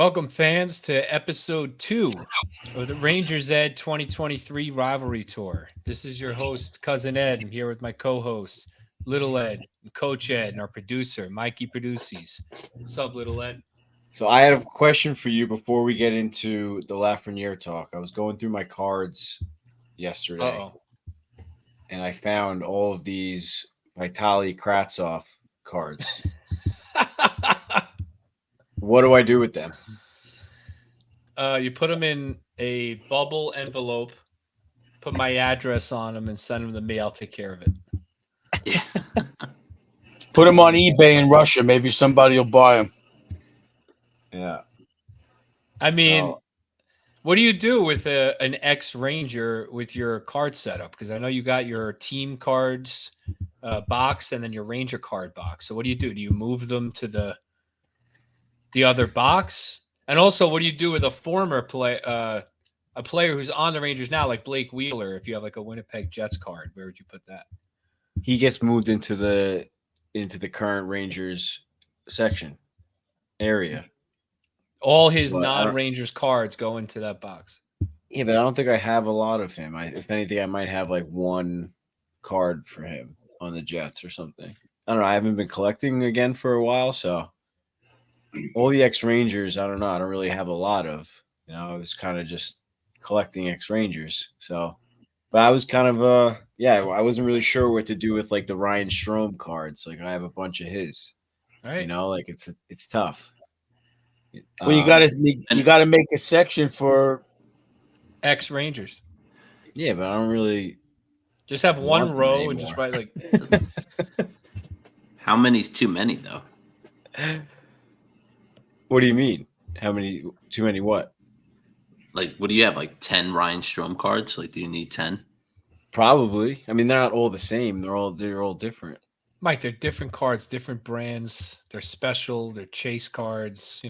Welcome, fans, to episode 2 of the Rangers Ed 2023 Rivalry Tour. This is your host, Cousin Ed. I'm here with my co-hosts, Little Ed, and Coach Ed, and our producer, Mikey Produces. What's up, Little Ed? So I had a question for you before we get into the Lafreniere talk. I was going through my cards yesterday, and I found all of these Vitaly Kravtsov cards. What do I do with them? You put them in a bubble envelope, put my address on them, and send them to me. I'll take care of it. Yeah. Put them on eBay in Russia. Maybe somebody will buy them. Yeah. I mean, what do you do with an ex-Ranger with your card setup? Because I know you got your team cards box and then your Ranger card box. So what do you do? Do you move them to the other box? And also, what do you do with a former player who's on the Rangers now, like Blake Wheeler? If you have like a Winnipeg Jets card, where would you put that? He gets moved into the current Rangers section area. All his non-Rangers cards go into that box. Yeah, but I don't think I have a lot of him. If anything, I might have like one card for him on the Jets or something. I don't know. I haven't been collecting again for a while, so all the ex-Rangers, I don't know. I don't really have a lot of. I was kind of just collecting ex-Rangers. So, but I was kind of I wasn't really sure what to do with like the Ryan Strome cards. Like I have a bunch of his. Right. Like it's tough. Well, you gotta make a section for ex-Rangers. Yeah, but I don't really just have one row and just write like. How many's too many though? What do you mean? How many? Too many? What? Like, what do you have? Like 10 Ryan Strome cards? Like, do you need 10? Probably. I mean, they're not all the same. They're all different. Mike, they're different cards, different brands. They're special. They're chase cards.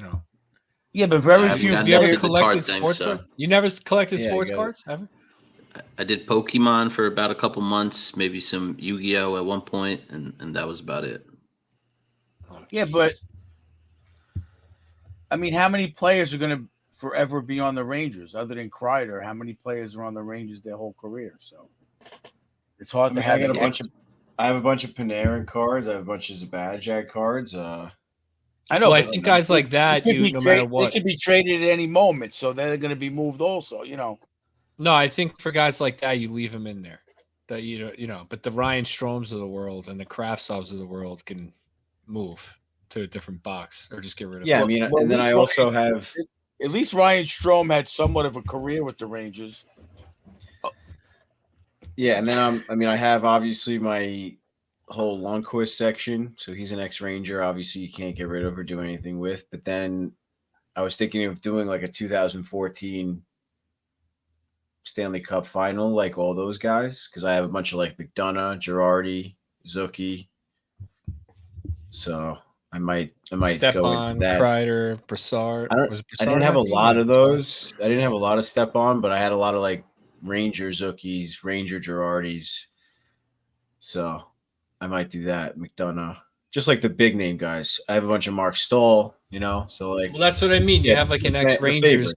Yeah, but very few. You ever collected sports cards? You never collected sports cards, ever? I did Pokemon for about a couple months, maybe some Yu-Gi-Oh at one point, and that was about it. Yeah, but I mean, how many players are going to forever be on the Rangers other than Kreider? How many players are on the Rangers their whole career? So it's hard to have. I have a bunch of Panarin cards. I have a bunch of Zibanejad cards. I know. Well, I think guys like that, no matter what, they could be traded at any moment, so they're going to be moved. Also, No, I think for guys like that, you leave them in there. That but the Ryan Stromes of the world and the Kravtsovs of the world can move to a different box or just get rid of. Yeah, them. and then I also have. At least Ryan Strome had somewhat of a career with the Rangers. Yeah, and then I have obviously my whole Lundqvist section. So he's an ex-Ranger. Obviously, you can't get rid of or do anything with. But then I was thinking of doing like a 2014 Stanley Cup final, like all those guys, because I have a bunch of like McDonough, Girardi, Zucchi. So I might Stepan, go that. Kreider, Brassard. I didn't have a lot of those. I didn't have a lot of Stepan, but I had a lot of like Ranger Zucchis, Ranger Girardis. So I might do that. McDonough, just like the big name guys. I have a bunch of Mark Stahl, so like. Well, that's what I mean. You have like an ex-Rangers.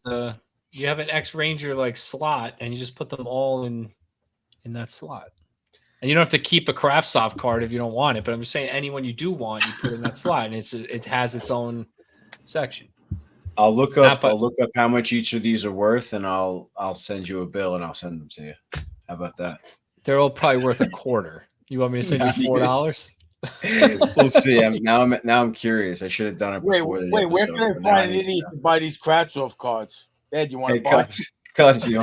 You have an ex-Ranger like slot, and you just put them all in that slot. And you don't have to keep a Kravtsov card if you don't want it. But I'm just saying, anyone you do want, you put in that slot, and it has its own section. I'll look up how much each of these are worth, and I'll send you a bill, and I'll send them to you. How about that? They're all probably worth a quarter. You want me to send you $4? We'll see. Now I'm curious. I should have done it before. Wait, where can I find an idiot to buy these Kravtsov cards? Ed, you want to buy? Cuts, you know.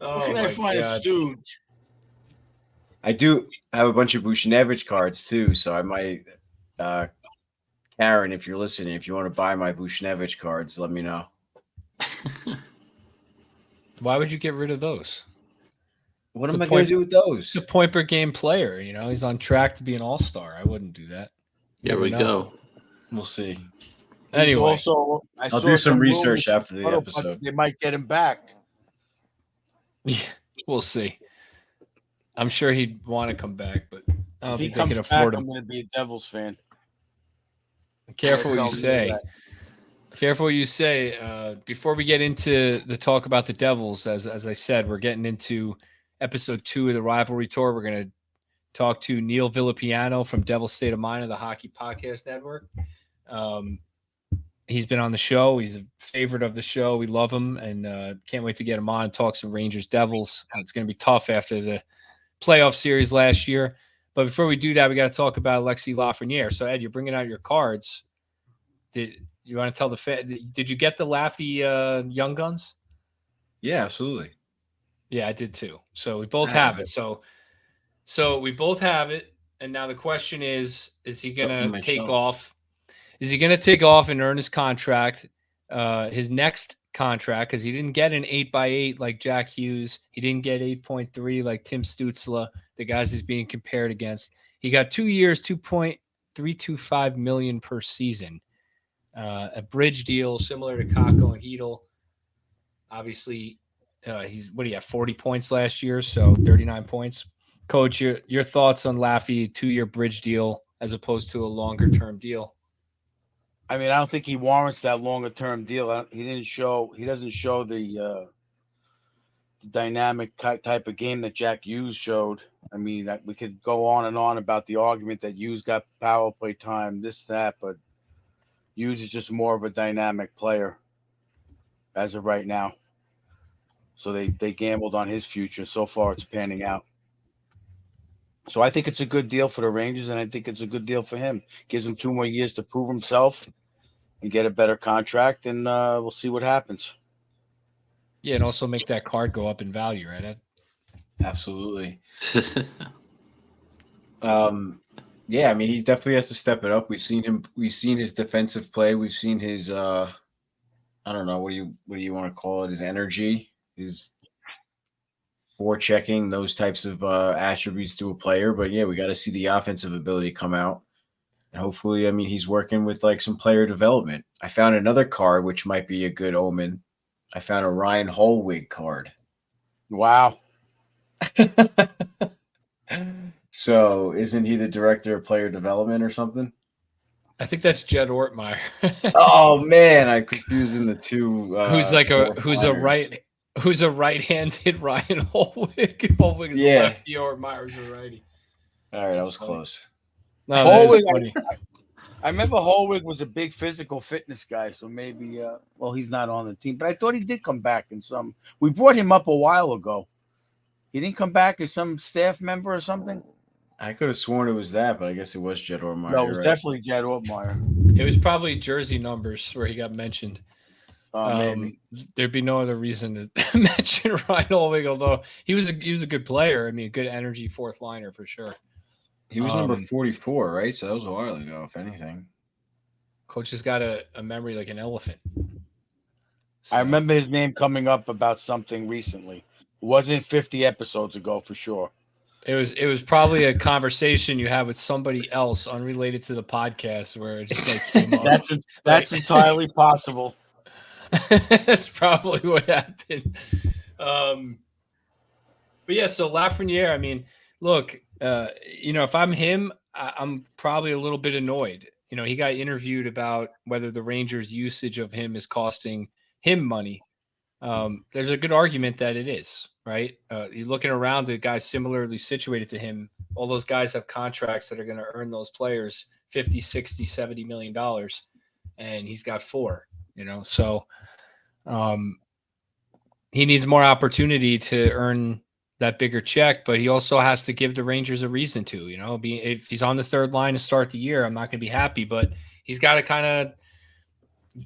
Where can I find a stooge? I do have a bunch of Buchnevich cards too, so I might, Karen, if you're listening, if you want to buy my Buchnevich cards, let me know. Why would you get rid of those? What am I going to do with those? He's a point per game player. He's on track to be an all-star. I wouldn't do that. There we go. We'll see. Anyway, I'll do some research after the episode. They might get him back. Yeah, we'll see. I'm sure he'd want to come back, but I don't If he think they can comes back, afford I'm him. going to be a Devils fan. Careful what Tell you me say. that. Careful what you say. Before we get into the talk about the Devils, as I said, we're getting into episode 2 of the Rivalry Tour. We're going to talk to Niel Villapiano from Devil's State of Mind of the Hockey Podcast Network. He's been on the show. He's a favorite of the show. We love him, and can't wait to get him on and talk some Rangers Devils. It's going to be tough after the playoff series last year. But before we do that, we got to talk about Alexis Lafreniere. So, Ed, you're bringing out your cards. Did you want to tell the fan? Did you get the Laffy Young Guns? Yeah, absolutely. Yeah, I did too. So we both have it. So we both have it. And now the question is he going to take off? Is he going to take off and earn his contract, his next contract? Because he didn't get an 8x8 like Jack Hughes. He didn't get 8.3 like Tim Stützle, the guys he's being compared against. He got 2 years, $2.325 million per season. A bridge deal similar to Kakko and Hedel. Obviously, he's 40 points last year, so 39 points. Coach, your thoughts on Laffy 2-year bridge deal as opposed to a longer term deal? I mean, I don't think he warrants that longer term deal. He doesn't show the dynamic type of game that Jack Hughes showed. I mean, we could go on and on about the argument that Hughes got power play time, this, that, but Hughes is just more of a dynamic player as of right now. So they gambled on his future. So far, it's panning out. So I think it's a good deal for the Rangers, and I think it's a good deal for him. Gives him 2 more years to prove himself and get a better contract, and we'll see what happens. Yeah, and also make that card go up in value, right, Ed? Absolutely. Yeah, I mean, he definitely has to step it up. We've seen his defensive play. We've seen his I don't know, what do you want to call it? His energy, his forechecking, those types of attributes to a player. But yeah, we got to see the offensive ability come out. And hopefully, I mean, he's working with like some player development. I found another card which might be a good omen. I found a Ryan Holwig card. Wow. So isn't he the director of player development or something? I think that's Jed Ortmeyer. Oh man, I'm confusing the two. Who's a right-handed Ryan Holwig. Holwig is a lefty, Ortmeyer's a righty. All right, that was close. No, Holwig, that is funny. I remember Holwig was a big physical fitness guy, so maybe he's not on the team, but I thought he did come back in some. We brought him up a while ago. He didn't come back as some staff member or something. I could have sworn it was that, but I guess it was Jed Ortmeyer. No, it was definitely Jed Ortmeyer. It was probably jersey numbers where he got mentioned. Maybe there'd be no other reason to mention Ryan Holwig, although he was a good player. I mean, a good energy fourth liner for sure. He was number 44, right? So that was a while ago, if anything. Coach has got a memory like an elephant. So, I remember his name coming up about something recently. It wasn't 50 episodes ago for sure. It was probably a conversation you had with somebody else unrelated to the podcast where it just like came up. That's entirely possible. That's probably what happened. But yeah, so Lafreniere, I mean, look, if I'm him, I'm probably a little bit annoyed. He got interviewed about whether the Rangers' usage of him is costing him money. There's a good argument that it is, right? You're looking around at guys similarly situated to him. All those guys have contracts that are going to earn those players $50, $60, $70 million, and he's got 4. So he needs more opportunity to earn that bigger check, but he also has to give the Rangers a reason to. If he's on the third line to start the year, I'm not going to be happy, but he's got to kind of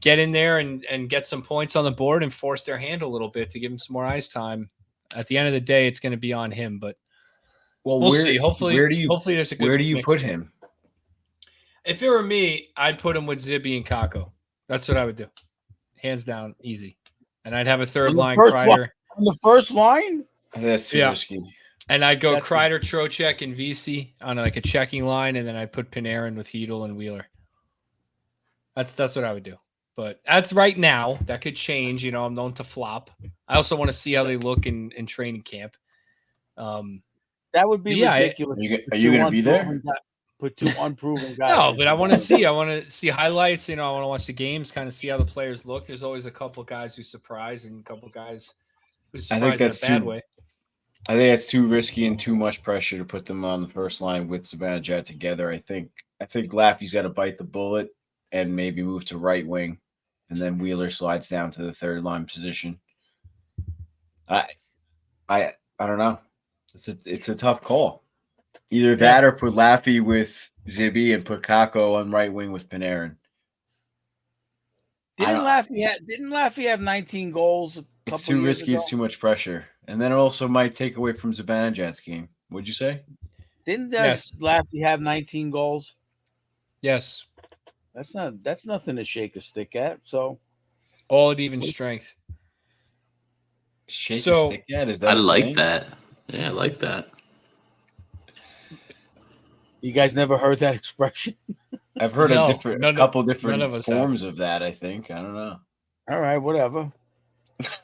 get in there and get some points on the board and force their hand a little bit to give him some more ice time. At the end of the day, it's going to be on him, but we'll see. Hopefully there's a good. Where do you put him? If it were me, I'd put him with Zibby and Kakko. That's what I would do, hands down, easy. And I'd have a third line Kreider on the first line. That's too risky. And I'd go Kreider, Trocheck, and VC on like a checking line, and then I'd put Panarin with Hedel and Wheeler. That's what I would do. But that's right now. That could change. I'm known to flop. I also want to see how they look in training camp. That would be Yeah, ridiculous. Are you going to be there? Put 2 unproven guys. No, but I want to see highlights. I want to watch the games, kind of see how the players look. There's always a couple guys who surprise and a couple guys who surprise in a bad way. I think that's too risky and too much pressure to put them on the first line with Zibanejad together. I think Laffy's got to bite the bullet and maybe move to right wing, and then Wheeler slides down to the third line position. I don't know. It's a tough call. Either that or put Laffy with Zibby and put Kako on right wing with Panarin. Didn't Laffy have 19 goals? It's too risky. It's too much pressure, and then it also might take away from Zibanejad's game. What'd you say? Didn't Laffy have 19 goals? Yes. That's nothing to shake a stick at. So all at even strength. Shake a stick at? Is that I like that. Yeah, I like that. You guys never heard that expression? I've heard a couple different forms of that, I think. I don't know. All right, whatever. It's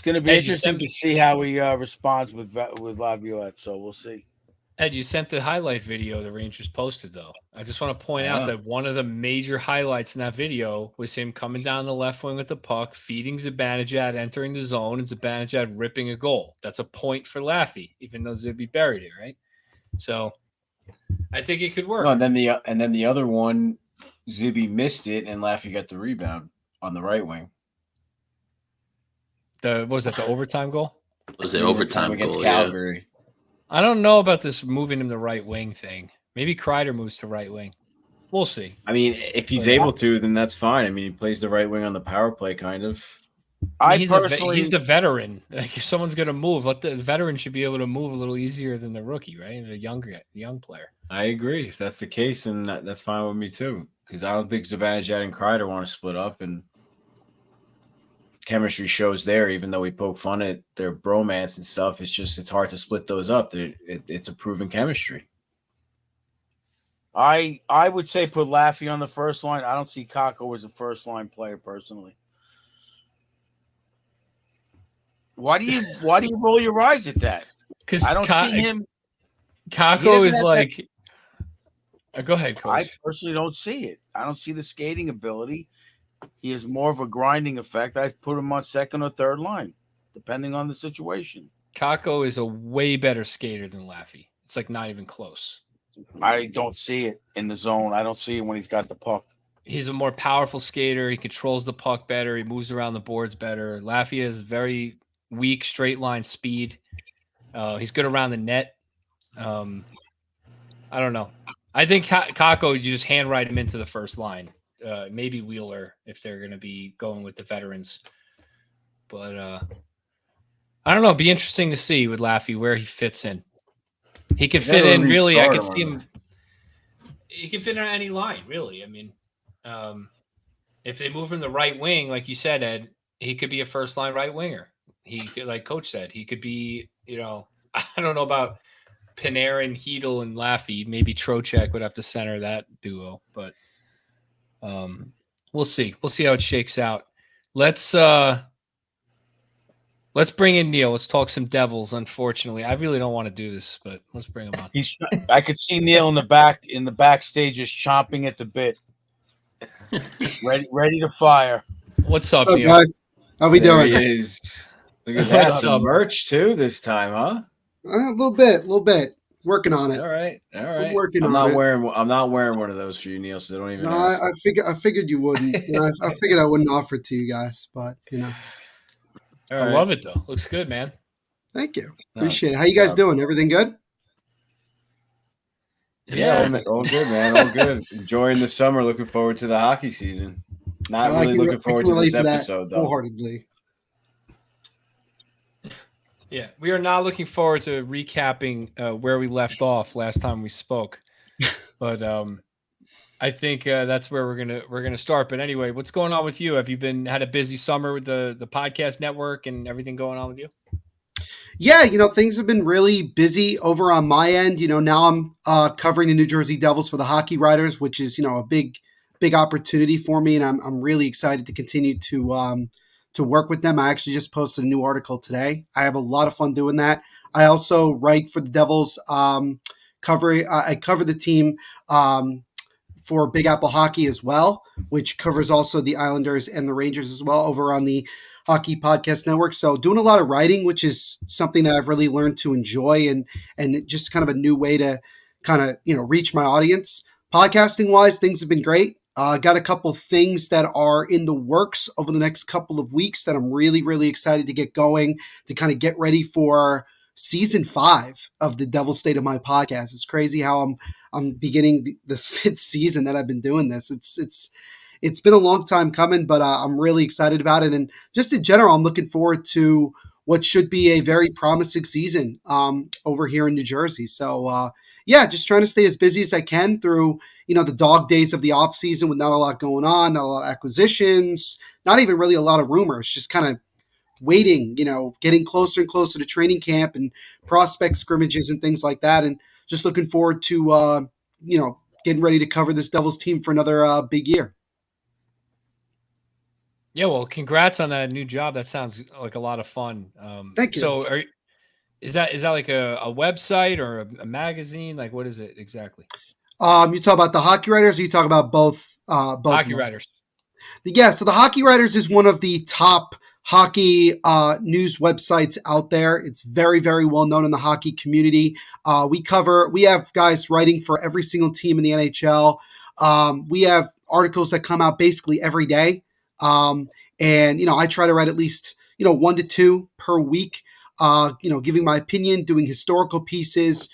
going to be interesting to see how he responds with Laviolette, so we'll see. Ed, you sent the highlight video the Rangers posted, though. I just want to point out that one of the major highlights in that video was him coming down the left wing with the puck, feeding Zibanejad, entering the zone, and Zibanejad ripping a goal. That's a point for Laffy, even though Zibby buried it, right? So I think it could work. No, and then the other one, Zibby missed it, and Laffy got the rebound on the right wing. Was that the overtime goal? Was it overtime against goal, Calgary? Yeah. I don't know about this moving him to right wing thing. Maybe Kreider moves to right wing. We'll see. I mean, if he's able to, then that's fine. I mean, he plays the right wing on the power play, kind of. He's the veteran. Like, if someone's going to move, the veteran should be able to move a little easier than the rookie, right? The young player. I agree. If that's the case, then that's fine with me too. Because I don't think Zibanejad and Kreider want to split up, and chemistry shows there. Even though we poke fun at their bromance and stuff, it's hard to split those up. It's a proven chemistry. I would say put Laffy on the first line. I don't see Kako as a first line player personally. Why do you roll your eyes at that? Because I don't see him. Kako is like. Go ahead, Coach. I personally don't see it. I don't see the skating ability. He has more of a grinding effect. I put him on second or third line, depending on the situation. Kako is a way better skater than Laffy. It's like not even close. I don't see it in the zone. I don't see it when he's got the puck. He's a more powerful skater. He controls the puck better. He moves around the boards better. Laffy has very weak straight line speed. He's good around the net. I don't know. I think Kako, you just handwrite him into the first line. Maybe Wheeler if they're going to be going with the veterans. But I don't know. It'd be interesting to see with Laffy where he fits in. He could fit in really. I could see him. He can fit on any line, really. I mean, if they move him the right wing, like you said, Ed, he could be a first line right winger. He could, like Coach said, he could be. I don't know about Panarin, Hedl, and Laffy. Maybe Trocheck would have to center that duo, but we'll see. We'll see how it shakes out. Let's bring in Neil. Let's talk some Devils. Unfortunately, I really don't want to do this, but let's bring him on. I could see Neil in the backstage just chomping at the bit, ready to fire. What's up, Neil? Guys? How we doing? He is. Look at that. Some merch too this time, huh? A little bit. Working on it. All right. I'm not wearing one of those for you, Neil. So don't even. No, I figured you wouldn't. I figured I wouldn't offer it to you guys, but I love it though. Looks good, man. Thank you. Appreciate it. How you guys doing? Everything good? Yeah, all good, man. All good. Enjoying the summer. Looking forward to the hockey season. Not really looking forward to this episode, though. Wholeheartedly. Yeah, we are now looking forward to recapping where we left off last time we spoke. But I think that's where we're gonna start. But anyway, what's going on with you? Have you had a busy summer with the podcast network and everything going on with you? Yeah, things have been really busy over on my end. Now I'm covering the New Jersey Devils for the Hockey Writers, which is a big opportunity for me, and I'm really excited to continue to to work with them. I actually just posted a new article today. I have a lot of fun doing that. I also write for the Devils. I cover the team for Big Apple Hockey as well, which covers also the Islanders and the Rangers as well over on the Hockey Podcast Network. So doing a lot of writing, which is something that I've really learned to enjoy and just kind of a new way to kind of, reach my audience. Podcasting wise, things have been great. Got a couple things that are in the works over the next couple of weeks that I'm really, really excited to get going to kind of get ready for season 5 of the Devil State of My Podcast. It's crazy how I'm beginning the 5th season that I've been doing this. It's been a long time coming, but I'm really excited about it. And just in general, I'm looking forward to what should be a very promising season over here in New Jersey. So, just trying to stay as busy as I can through, the dog days of the off season with not a lot going on, not a lot of acquisitions, not even really a lot of rumors, just kind of waiting, getting closer and closer to training camp and prospect scrimmages and things like that. And just looking forward to, getting ready to cover this Devils team for another big year. Yeah, well, congrats on that new job. That sounds like a lot of fun. Thank you. So is that like a website or a magazine? Like, what is it exactly? You talk about the Hockey Writers, or you talk about both Hockey Writers. Yeah, so the Hockey Writers is one of the top hockey news websites out there. It's very, very well known in the hockey community. We have guys writing for every single team in the NHL. We have articles that come out basically every day. I try to write at least, 1 to 2 per week, giving my opinion, doing historical pieces,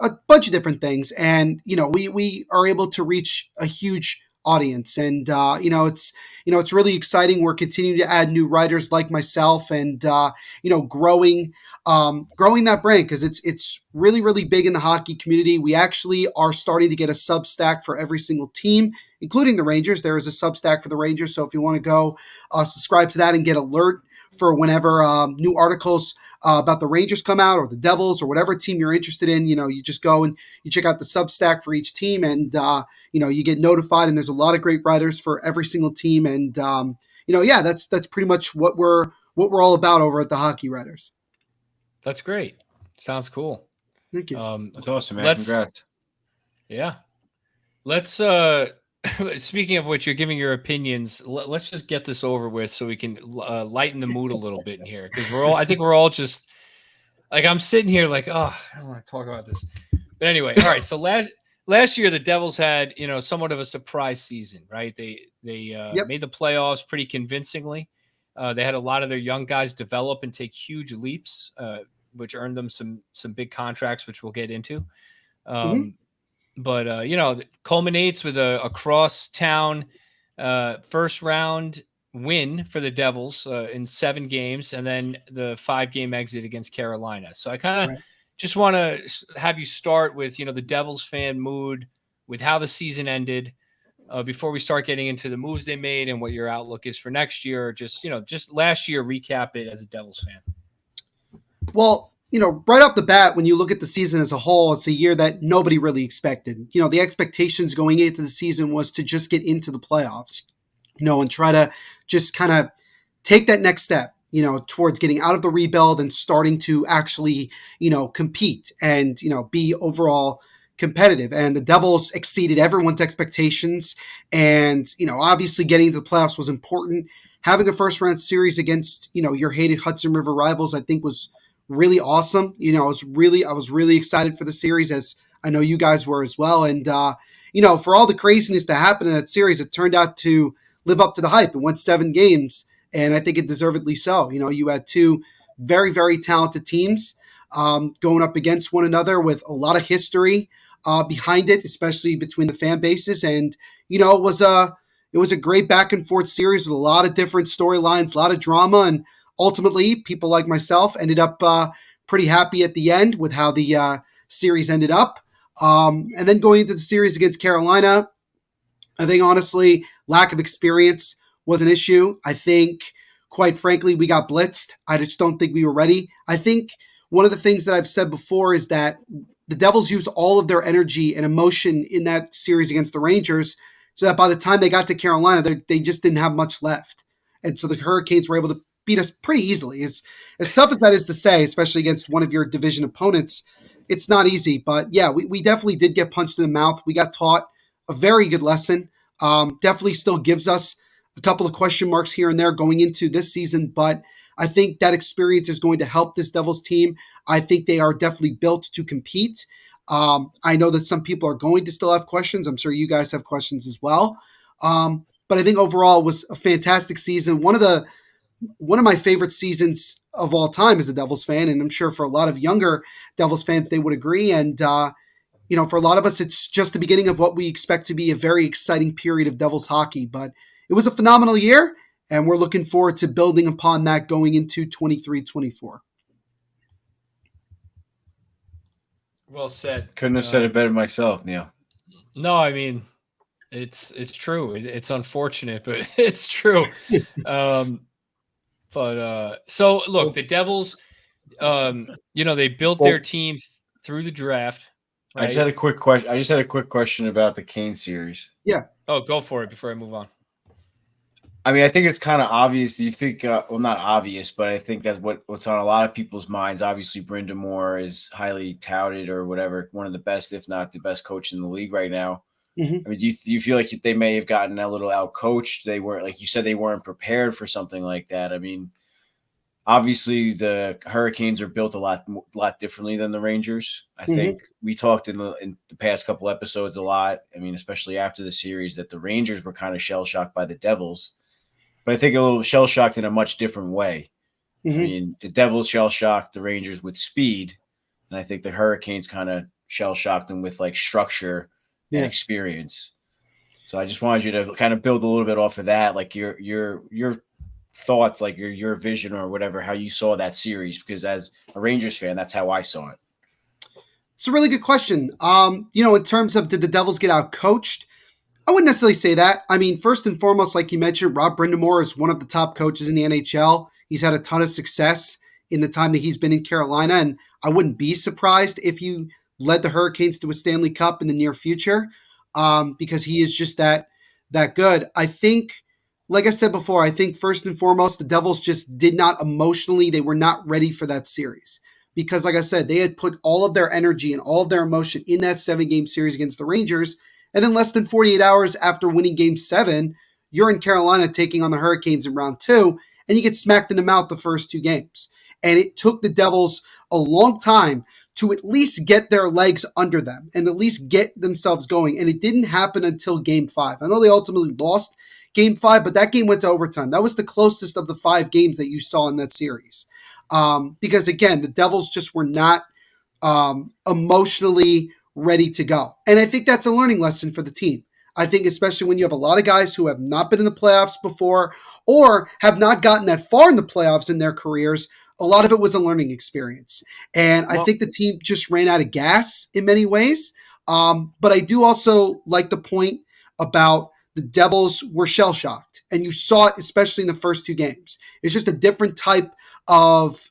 a bunch of different things. And, we are able to reach a huge audience. And, it's really exciting. We're continuing to add new writers like myself and, growing that brand because it's really, really big in the hockey community. We actually are starting to get a Substack for every single team, including the Rangers. There is a Substack for the Rangers. So if you want to go subscribe to that and get alert for whenever new articles about the Rangers come out or the Devils or whatever team you're interested in, you just go and you check out the Substack for each team and, you get notified, and there's a lot of great writers for every single team. And, that's pretty much what we're all about over at the Hockey Writers. That's great. Sounds cool. Thank you. That's awesome, man. Congrats. Yeah. Let's, speaking of which, you're giving your opinions. Let's just get this over with so we can lighten the mood a little bit in here. Because I think we're all just like, I'm sitting here like, oh, I don't want to talk about this. But anyway, all right. So last year, the Devils had, somewhat of a surprise season, right? They made the playoffs pretty convincingly. They had a lot of their young guys develop and take huge leaps, which earned them some big contracts, which we'll get into. But it culminates with a cross-town first round win for the Devils in 7 games, and then the 5-game exit against Carolina. So I kind of just want to have you start with, the Devils fan mood, with how the season ended, before we start getting into the moves they made and what your outlook is for next year. Just last year, recap it as a Devils fan. Well, right off the bat, when you look at the season as a whole, it's a year that nobody really expected. The expectations going into the season was to just get into the playoffs, and try to just kind of take that next step, towards getting out of the rebuild and starting to actually, compete and, be overall competitive. And the Devils exceeded everyone's expectations. And, obviously getting to the playoffs was important. Having a first round series against, your hated Hudson River rivals, I think was really awesome. I was really excited for the series, as I know you guys were as well. And, for all the craziness that happened in that series, it turned out to live up to the hype. It went 7 games, and I think it deservedly so. You had 2 very, very talented teams going up against one another with a lot of history behind it, especially between the fan bases. And, it was a great back and forth series with a lot of different storylines, a lot of drama. And ultimately, people like myself ended up pretty happy at the end with how the series ended up. And then going into the series against Carolina, I think, honestly, lack of experience was an issue. I think, quite frankly, we got blitzed. I just don't think we were ready. I think one of the things that I've said before is that the Devils used all of their energy and emotion in that series against the Rangers, so that by the time they got to Carolina, they just didn't have much left. And so the Hurricanes were able to beat us pretty easily. As tough as that is to say, especially against one of your division opponents, it's not easy. But yeah, we definitely did get punched in the mouth. We got taught a very good lesson. Definitely still gives us a couple of question marks here and there going into this season, but I think that experience is going to help this Devils team. I think they are definitely built to compete. I know that some people are going to still have questions. I'm sure you guys have questions as well. But I think overall it was a fantastic season. One of my favorite seasons of all time as a Devils fan, and I'm sure for a lot of younger Devils fans they would agree. And for a lot of us, it's just the beginning of what we expect to be a very exciting period of Devils hockey. But it was a phenomenal year, and we're looking forward to building upon that going into 23-24. Well said. Couldn't have said it better myself, Neil. No, I mean, it's true. It's unfortunate, but it's true. So look, the Devils, they built their team through the draft. Right? I just had a quick question about the Kane series. Yeah. Oh, go for it before I move on. I mean, I think it's kind of obvious. Do you think, well, not obvious, but I think that's what's on a lot of people's minds. Obviously, Brenda Moore is highly touted or whatever, one of the best, if not the best coach in the league right now. Mm-hmm. I mean, do you feel like they may have gotten a little out-coached? They weren't, like you said, they weren't prepared for something like that. I mean, obviously, the Hurricanes are built a lot differently than the Rangers. I think we talked in the past couple episodes a lot. I mean, especially after the series, that the Rangers were kind of shell-shocked by the Devils. But I think a little shell-shocked in a much different way. Mm-hmm. I mean, the Devils shell-shocked the Rangers with speed, and I think the Hurricanes kind of shell-shocked them with, like, structure and experience. So I just wanted you to kind of build a little bit off of that, like your thoughts, like your vision or whatever, how you saw that series, because as a Rangers fan, that's how I saw it. It's a really good question. In terms of did the Devils get out coached? I wouldn't necessarily say that. I mean, first and foremost, like you mentioned, Rob Brind'Amour is one of the top coaches in the NHL. He's had a ton of success in the time that he's been in Carolina, and I wouldn't be surprised if you led the Hurricanes to a Stanley Cup in the near future, because he is just that good. I think, like I said before, I think first and foremost, the Devils just did not emotionally, they were not ready for that series. Because, like I said, they had put all of their energy and all of their emotion in that 7-game series against the Rangers. And then less than 48 hours after winning Game 7, you're in Carolina taking on the Hurricanes in round 2, and you get smacked in the mouth the first 2 games. And it took the Devils a long time to at least get their legs under them and at least get themselves going. And it didn't happen until Game 5. I know they ultimately lost Game 5, but that game went to overtime. That was the closest of the 5 games that you saw in that series. Because, again, the Devils just were not emotionally ready to go. And I think that's a learning lesson for the team. I think especially when you have a lot of guys who have not been in the playoffs before or have not gotten that far in the playoffs in their careers, a lot of it was a learning experience. And I think the team just ran out of gas in many ways. But I do also like the point about the Devils were shell-shocked. And you saw it especially in the first 2 games. It's just a different type of,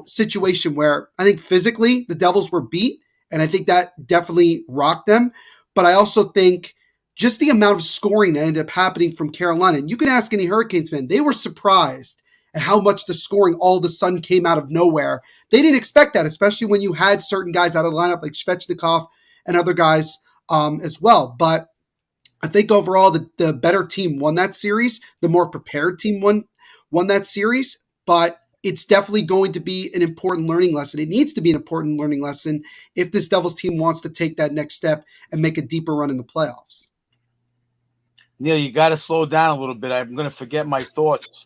situation where I think physically the Devils were beat. And I think that definitely rocked them. But I also think just the amount of scoring that ended up happening from Carolina, and you can ask any Hurricanes fan, they were surprised at how much the scoring all of a sudden came out of nowhere. They didn't expect that, especially when you had certain guys out of the lineup like Svechnikov and other guys as well. But I think overall the better team won that series. The more prepared team won that series. But it's definitely going to be an important learning lesson. It needs to be an important learning lesson if this Devils team wants to take that next step and make a deeper run in the playoffs. Neil, you got to slow down a little bit. I'm going to forget my thoughts.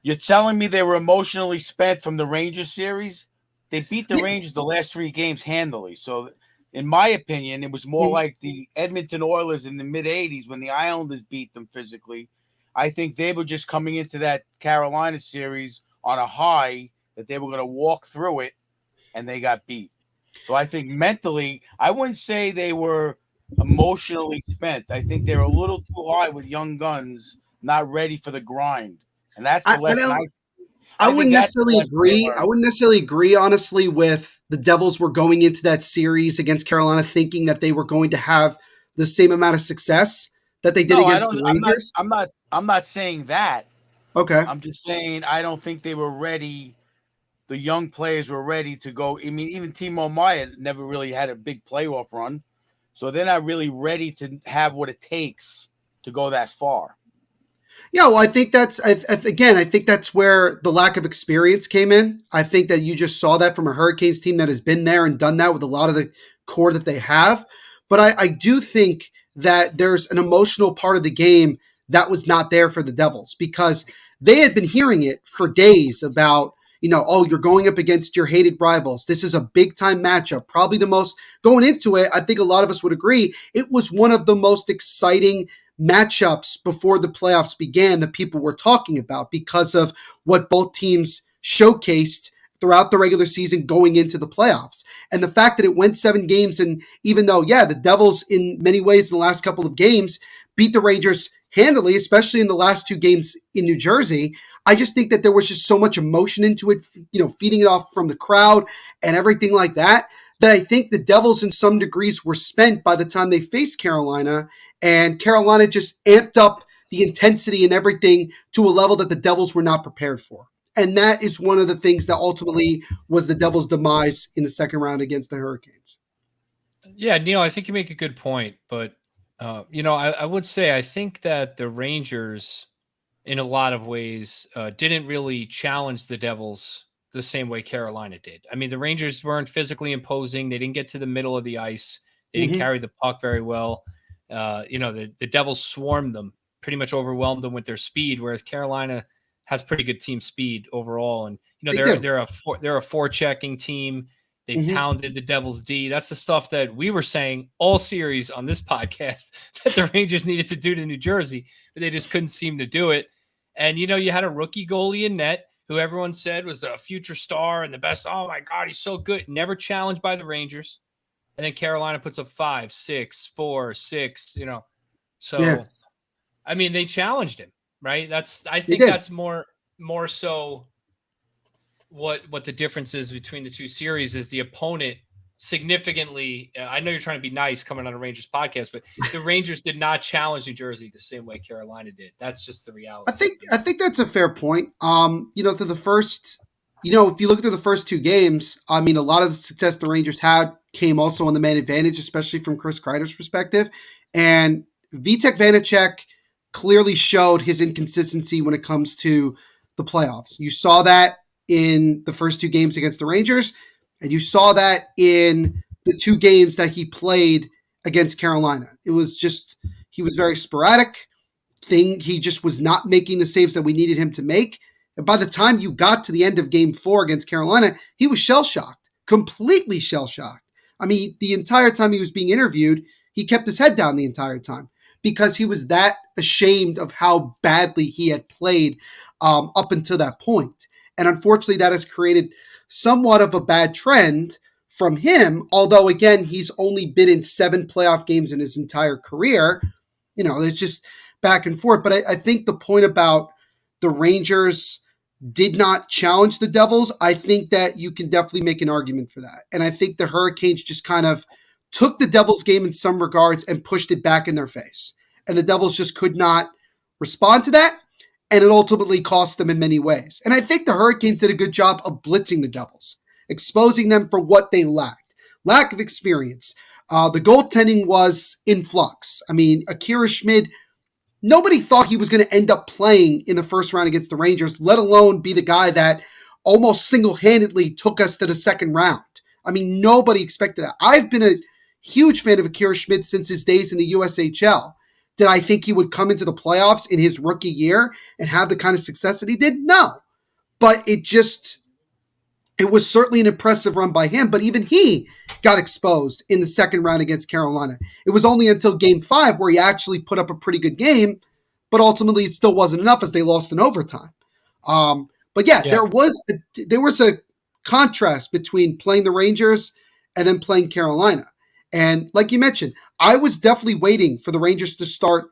You're telling me they were emotionally spent from the Rangers series? They beat the Rangers the last 3 games handily. So, in my opinion, it was more like the Edmonton Oilers in the mid-'80s when the Islanders beat them physically. I think they were just coming into that Carolina series on a high that they were going to walk through it, and they got beat. So I think mentally, I wouldn't say they were emotionally spent. I think they were a little too high with young guns, not ready for the grind. And that's the lesson I wouldn't necessarily agree. I wouldn't necessarily agree, honestly, with the Devils were going into that series against Carolina thinking that they were going to have the same amount of success that they did against the Rangers. I'm not I'm not saying that. Okay. I'm just saying I don't think they were ready. The young players were ready to go. I mean, even Timo Meyer never really had a big playoff run. So they're not really ready to have what it takes to go that far. Yeah, well, I think I think that's where the lack of experience came in. I think that you just saw that from a Hurricanes team that has been there and done that with a lot of the core that they have. But I do think that there's an emotional part of the game that was not there for the Devils because they had been hearing it for days about, oh, you're going up against your hated rivals. This is a big time matchup. Probably the most, going into it, I think a lot of us would agree, it was one of the most exciting matchups before the playoffs began that people were talking about because of what both teams showcased throughout the regular season going into the playoffs. And the fact that it went 7 games, and even though, the Devils in many ways in the last couple of games beat the Rangers handily, especially in the last 2 games in New Jersey, I just think that there was just so much emotion into it, feeding it off from the crowd and everything like that, that I think the Devils in some degrees were spent by the time they faced Carolina, and Carolina just amped up the intensity and everything to a level that the Devils were not prepared for. And that is one of the things that ultimately was the Devils' demise in the second round against the Hurricanes. Yeah, Neil, I think you make a good point, but I would say I think that the Rangers, in a lot of ways, didn't really challenge the Devils the same way Carolina did. I mean, the Rangers weren't physically imposing; they didn't get to the middle of the ice, they didn't Mm-hmm. carry the puck very well. The Devils swarmed them, pretty much overwhelmed them with their speed, whereas Carolina has pretty good team speed overall, and They they're do. they're a forechecking team. They Mm-hmm. pounded the Devils D. That's the stuff that we were saying all series on this podcast that the Rangers needed to do to New Jersey, but they just couldn't seem to do it. And you had a rookie goalie in net who everyone said was a future star and the best. Oh my God, he's so good. Never challenged by the Rangers. And then Carolina puts up 5, 6, 4, 6. Yeah, So I mean, they challenged him, right? I they think did. that's more so what the difference is between the 2 series is the opponent significantly. I know you're trying to be nice coming on a Rangers podcast, but the Rangers did not challenge New Jersey the same way Carolina did. That's just the I reality. think I think that's a fair point. To the first, if you look through the first 2 games, I mean, a lot of the success the Rangers had came also on the man advantage, especially from Chris Kreider's perspective. And Vitek Vanacek clearly showed his inconsistency when it comes to the playoffs. You saw that in the first 2 games against the Rangers, and you saw that in the 2 games that he played against Carolina. It was just, he was very sporadic. He just was not making the saves that we needed him to make. And by the time you got to the end of game 4 against Carolina, he was shell shocked, completely shell shocked. I mean, the entire time he was being interviewed, he kept his head down the entire time because he was that ashamed of how badly he had played up until that point. And unfortunately, that has created somewhat of a bad trend from him. Although, again, he's only been in 7 playoff games in his entire career. It's just back and forth. But I think the point about the Rangers did not challenge the Devils, I think that you can definitely make an argument for that. And I think the Hurricanes just kind of took the Devils game in some regards and pushed it back in their face. And the Devils just could not respond to that. And it ultimately cost them in many ways. And I think the Hurricanes did a good job of blitzing the Devils, exposing them for what they lacked. Lack of experience. The goaltending was in flux. I mean, Akira Schmid, nobody thought he was going to end up playing in the first round against the Rangers, let alone be the guy that almost single-handedly took us to the second round. I mean, nobody expected that. I've been a huge fan of Akira Schmid since his days in the USHL. Did I think he would come into the playoffs in his rookie year and have the kind of success that he did? No. But it was certainly an impressive run by him, but even he got exposed in the second round against Carolina. It was only until game 5 where he actually put up a pretty good game, but ultimately it still wasn't enough as they lost in overtime. But yeah, Yeah. there was a contrast between playing the Rangers and then playing Carolina. And like you mentioned, I was definitely waiting for the Rangers to start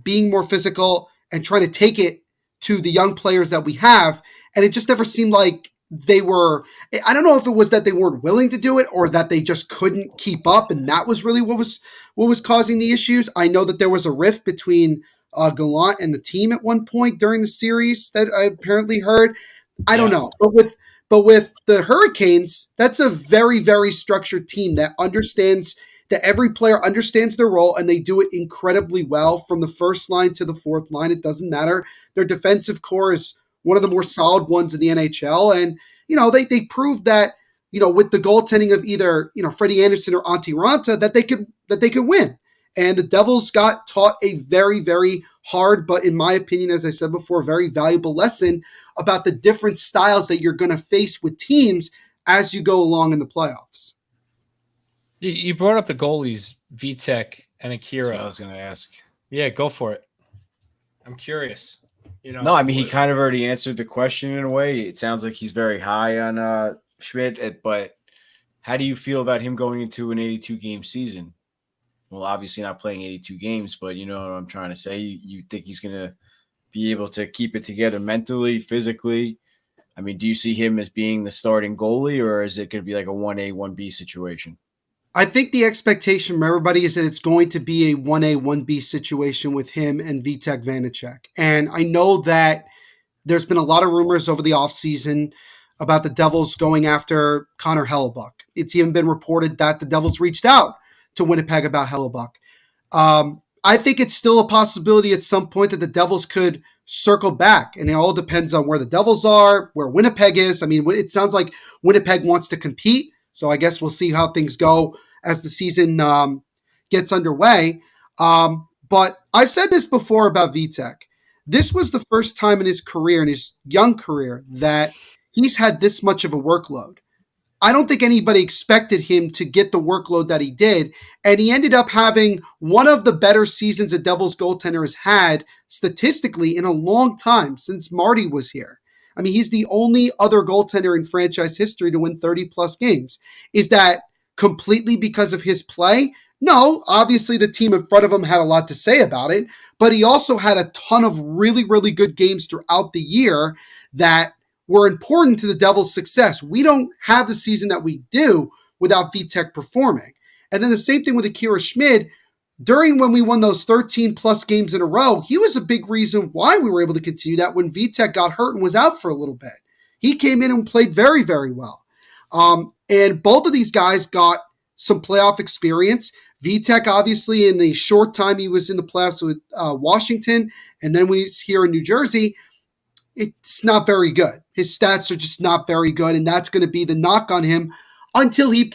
being more physical and trying to take it to the young players that we have. And it just never seemed like they were. I don't know if it was that they weren't willing to do it or that they just couldn't keep up. And that was really what was causing the issues. I know that there was a rift between Gallant and the team at one point during the series that I apparently heard. I don't Yeah. know, but with the Hurricanes, that's a very, very structured team that understands that every player understands their role and they do it incredibly well from the first line to the fourth line. It doesn't matter. Their defensive core is one of the more solid ones in the NHL. And, they proved that, with the goaltending of either, Freddie Anderson or Antti Ranta, that they could win. And the Devils got taught a very, very hard, but in my opinion, as I said before, very valuable lesson about the different styles that you're going to face with teams as you go along in the playoffs. You brought up the goalies, Vitek and Akira. That's what I was going to ask. Yeah, go for it. I'm curious. No, I mean, he kind of already answered the question in a way. It sounds like he's very high on Schmidt, but how do you feel about him going into an 82-game season? Well, obviously not playing 82 games, but you know what I'm trying to say. You think he's going to be able to keep it together mentally, physically? I mean, do you see him as being the starting goalie, or is it going to be like a 1A, 1B situation? I think the expectation from everybody is that it's going to be a 1A, 1B situation with him and Vitek Vanacek. And I know that there's been a lot of rumors over the offseason about the Devils going after Connor Hellebuck. It's even been reported that the Devils reached out to Winnipeg about Hellebuck. I think it's still a possibility at some point that the Devils could circle back, and it all depends on where the Devils are, where Winnipeg is. I mean, it sounds like Winnipeg wants to compete, so I guess we'll see how things go as the season gets underway. But I've said this before about Vitek. This was the first time in his career, in his young career, that he's had this much of a workload. I don't think anybody expected him to get the workload that he did, and he ended up having one of the better seasons a Devils goaltender has had statistically in a long time, since Marty was here. I mean, he's the only other goaltender in franchise history to win 30-plus games. Is that completely because of his play? No, obviously the team in front of him had a lot to say about it, but he also had a ton of really, really good games throughout the year that were important to the Devils' success. We don't have the season that we do without Vitek performing. And then the same thing with Akira Schmid. During when we won those 13-plus games in a row, he was a big reason why we were able to continue that when Vitek got hurt and was out for a little bit. He came in and played very, very well. And both of these guys got some playoff experience. Vitek, obviously, in the short time he was in the playoffs with Washington, and then when he's here in New Jersey, it's not very good. His stats are just not very good, and that's going to be the knock on him until he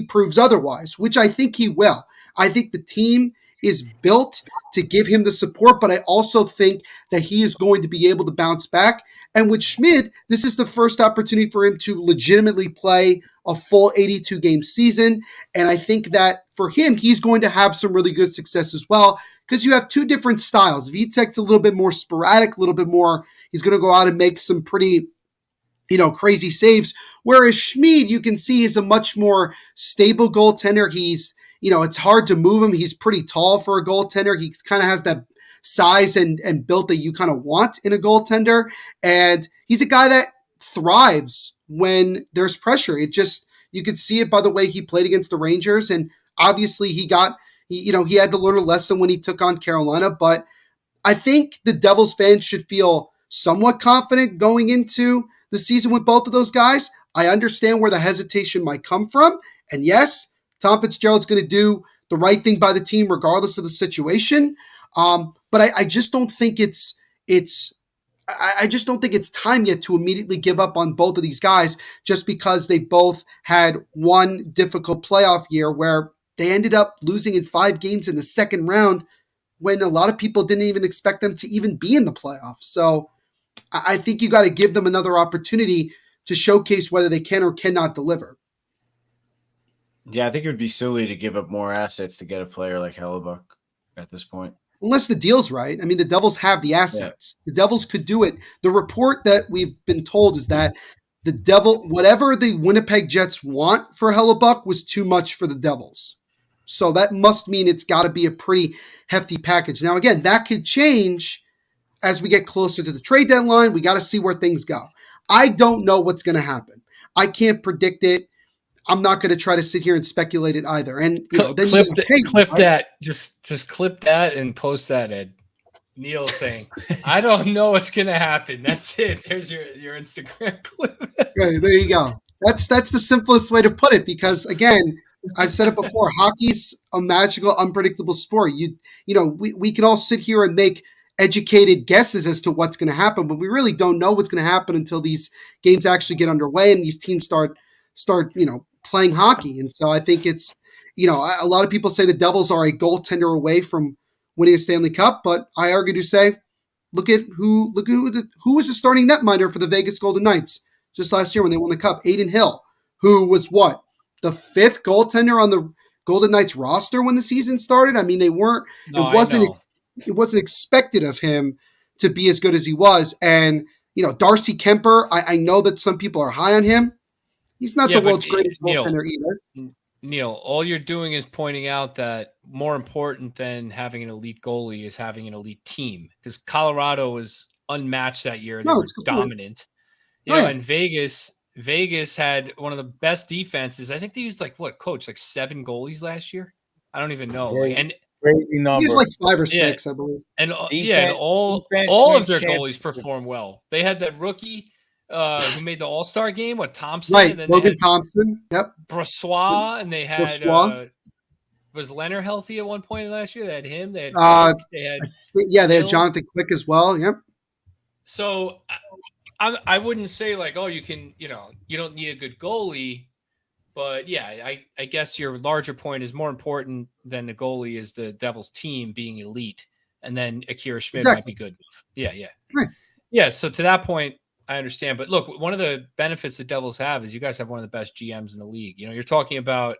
proves otherwise, which I think he will. I think the team is built to give him the support, but I also think that he is going to be able to bounce back. And with Schmid, this is the first opportunity for him to legitimately play a full 82-game season. And I think that for him, he's going to have some really good success as well, because you have two different styles. Vitek's a little bit more sporadic, a little bit more, he's going to go out and make some pretty, crazy saves. Whereas Schmid, you can see, is a much more stable goaltender. He's, it's hard to move him. He's pretty tall for a goaltender. He kind of has that size and built that you kind of want in a goaltender. And he's a guy that thrives when there's pressure. You could see it by the way he played against the Rangers. And obviously he had to learn a lesson when he took on Carolina. But I think the Devils fans should feel somewhat confident going into the season with both of those guys. I understand where the hesitation might come from. And yes, Tom Fitzgerald's going to do the right thing by the team regardless of the situation. But I just don't think I just don't think it's time yet to immediately give up on both of these guys just because they both had one difficult playoff year where they ended up losing in 5 games in the second round when a lot of people didn't even expect them to even be in the playoffs. So I think you got to give them another opportunity to showcase whether they can or cannot deliver. Yeah, I think it would be silly to give up more assets to get a player like Hellebuck at this point. Unless the deal's right. I mean, the Devils have the assets. Yeah. The Devils could do it. The report that we've been told is that whatever the Winnipeg Jets want for Hellebuck was too much for the Devils. So that must mean it's got to be a pretty hefty package. Now, again, that could change as we get closer to the trade deadline. We got to see where things go. I don't know what's going to happen. I can't predict it. I'm not going to try to sit here and speculate it either. And then clip, you gotta clip that. Just clip that and post that, Ed. Neil saying, "I don't know what's going to happen." That's it. There's your Instagram clip. Right, there you go. That's the simplest way to put it, because again, I've said it before, hockey's a magical, unpredictable sport. We can all sit here and make educated guesses as to what's going to happen, but we really don't know what's going to happen until these games actually get underway and these teams start playing hockey. And so I think it's, a lot of people say the Devils are a goaltender away from winning a Stanley Cup, but I argue to say, look who was the starting netminder for the Vegas Golden Knights just last year when they won the Cup, Adin Hill, who was the fifth goaltender on the Golden Knights roster when the season started. I mean, they weren't. No, it wasn't expected of him to be as good as he was. And Darcy Kemper, I know that some people are high on him. He's not the world's greatest goaltender either. Neil, all you're doing is pointing out that more important than having an elite goalie is having an elite team, because Colorado was unmatched that year. They were dominant. And Vegas had one of the best defenses. I think they used like 7 goalies last year. I don't even know. Crazy number. He was like 5 or 6, I believe. And all of their goalies performed well. They had that rookie who made the All-Star game, Thompson, right? And then Logan Thompson, yep. Brossois, and they had was Leonard healthy at one point last year? They had him. They had Jonathan Quick as well. Yep. So I wouldn't say like, oh, you don't need a good goalie, but yeah, I guess your larger point is more important than the goalie is the Devils team being elite, and then Akira Schmid might be good. Yeah. Right. Yeah. So to that point, I understand. But look, one of the benefits the Devils have is you guys have one of the best GMs in the league. You're talking about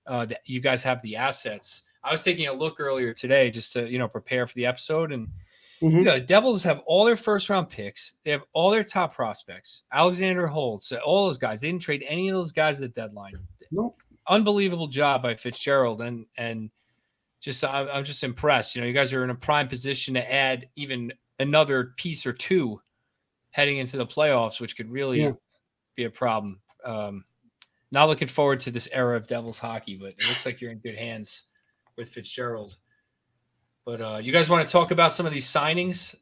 that you guys have the assets. I was taking a look earlier today just to, prepare for the episode. And, the Devils have all their first round picks. They have all their top prospects. Alexander Holtz, all those guys. They didn't trade any of those guys at the deadline. Nope. Unbelievable job by Fitzgerald. And just, I'm just impressed. You guys are in a prime position to add even another piece or two heading into the playoffs, which could really be a problem. Not looking forward to this era of Devils hockey, but it looks like you're in good hands with Fitzgerald. But you guys want to talk about some of these signings?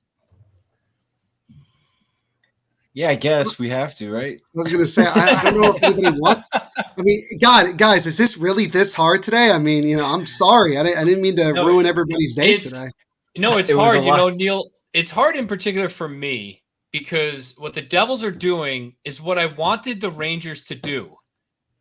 Yeah, I guess we have to, right? I was going to say, I don't know if anybody wants. I mean, God, guys, is this really this hard today? I mean, I'm sorry. I didn't mean to ruin everybody's day today. It's hard. Neil, it's hard in particular for me, because what the Devils are doing is what I wanted the Rangers to do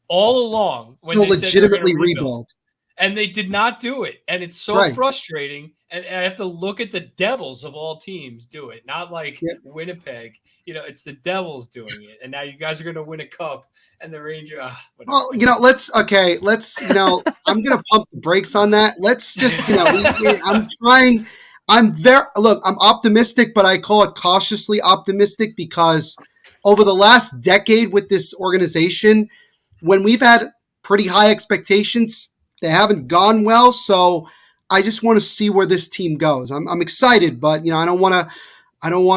all along. When they legitimately rebuild. And they did not do it. And it's so frustrating. And I have to look at the Devils of all teams do it, not like Winnipeg. It's the Devils doing it. And now you guys are going to win a cup, and the Rangers. Well, let's, I'm going to pump the brakes on that. Let's just, I'm optimistic, but I call it cautiously optimistic, because over the last decade with this organization, when we've had pretty high expectations, they haven't gone well. So I just want to see where this team goes. I'm excited, but I don't want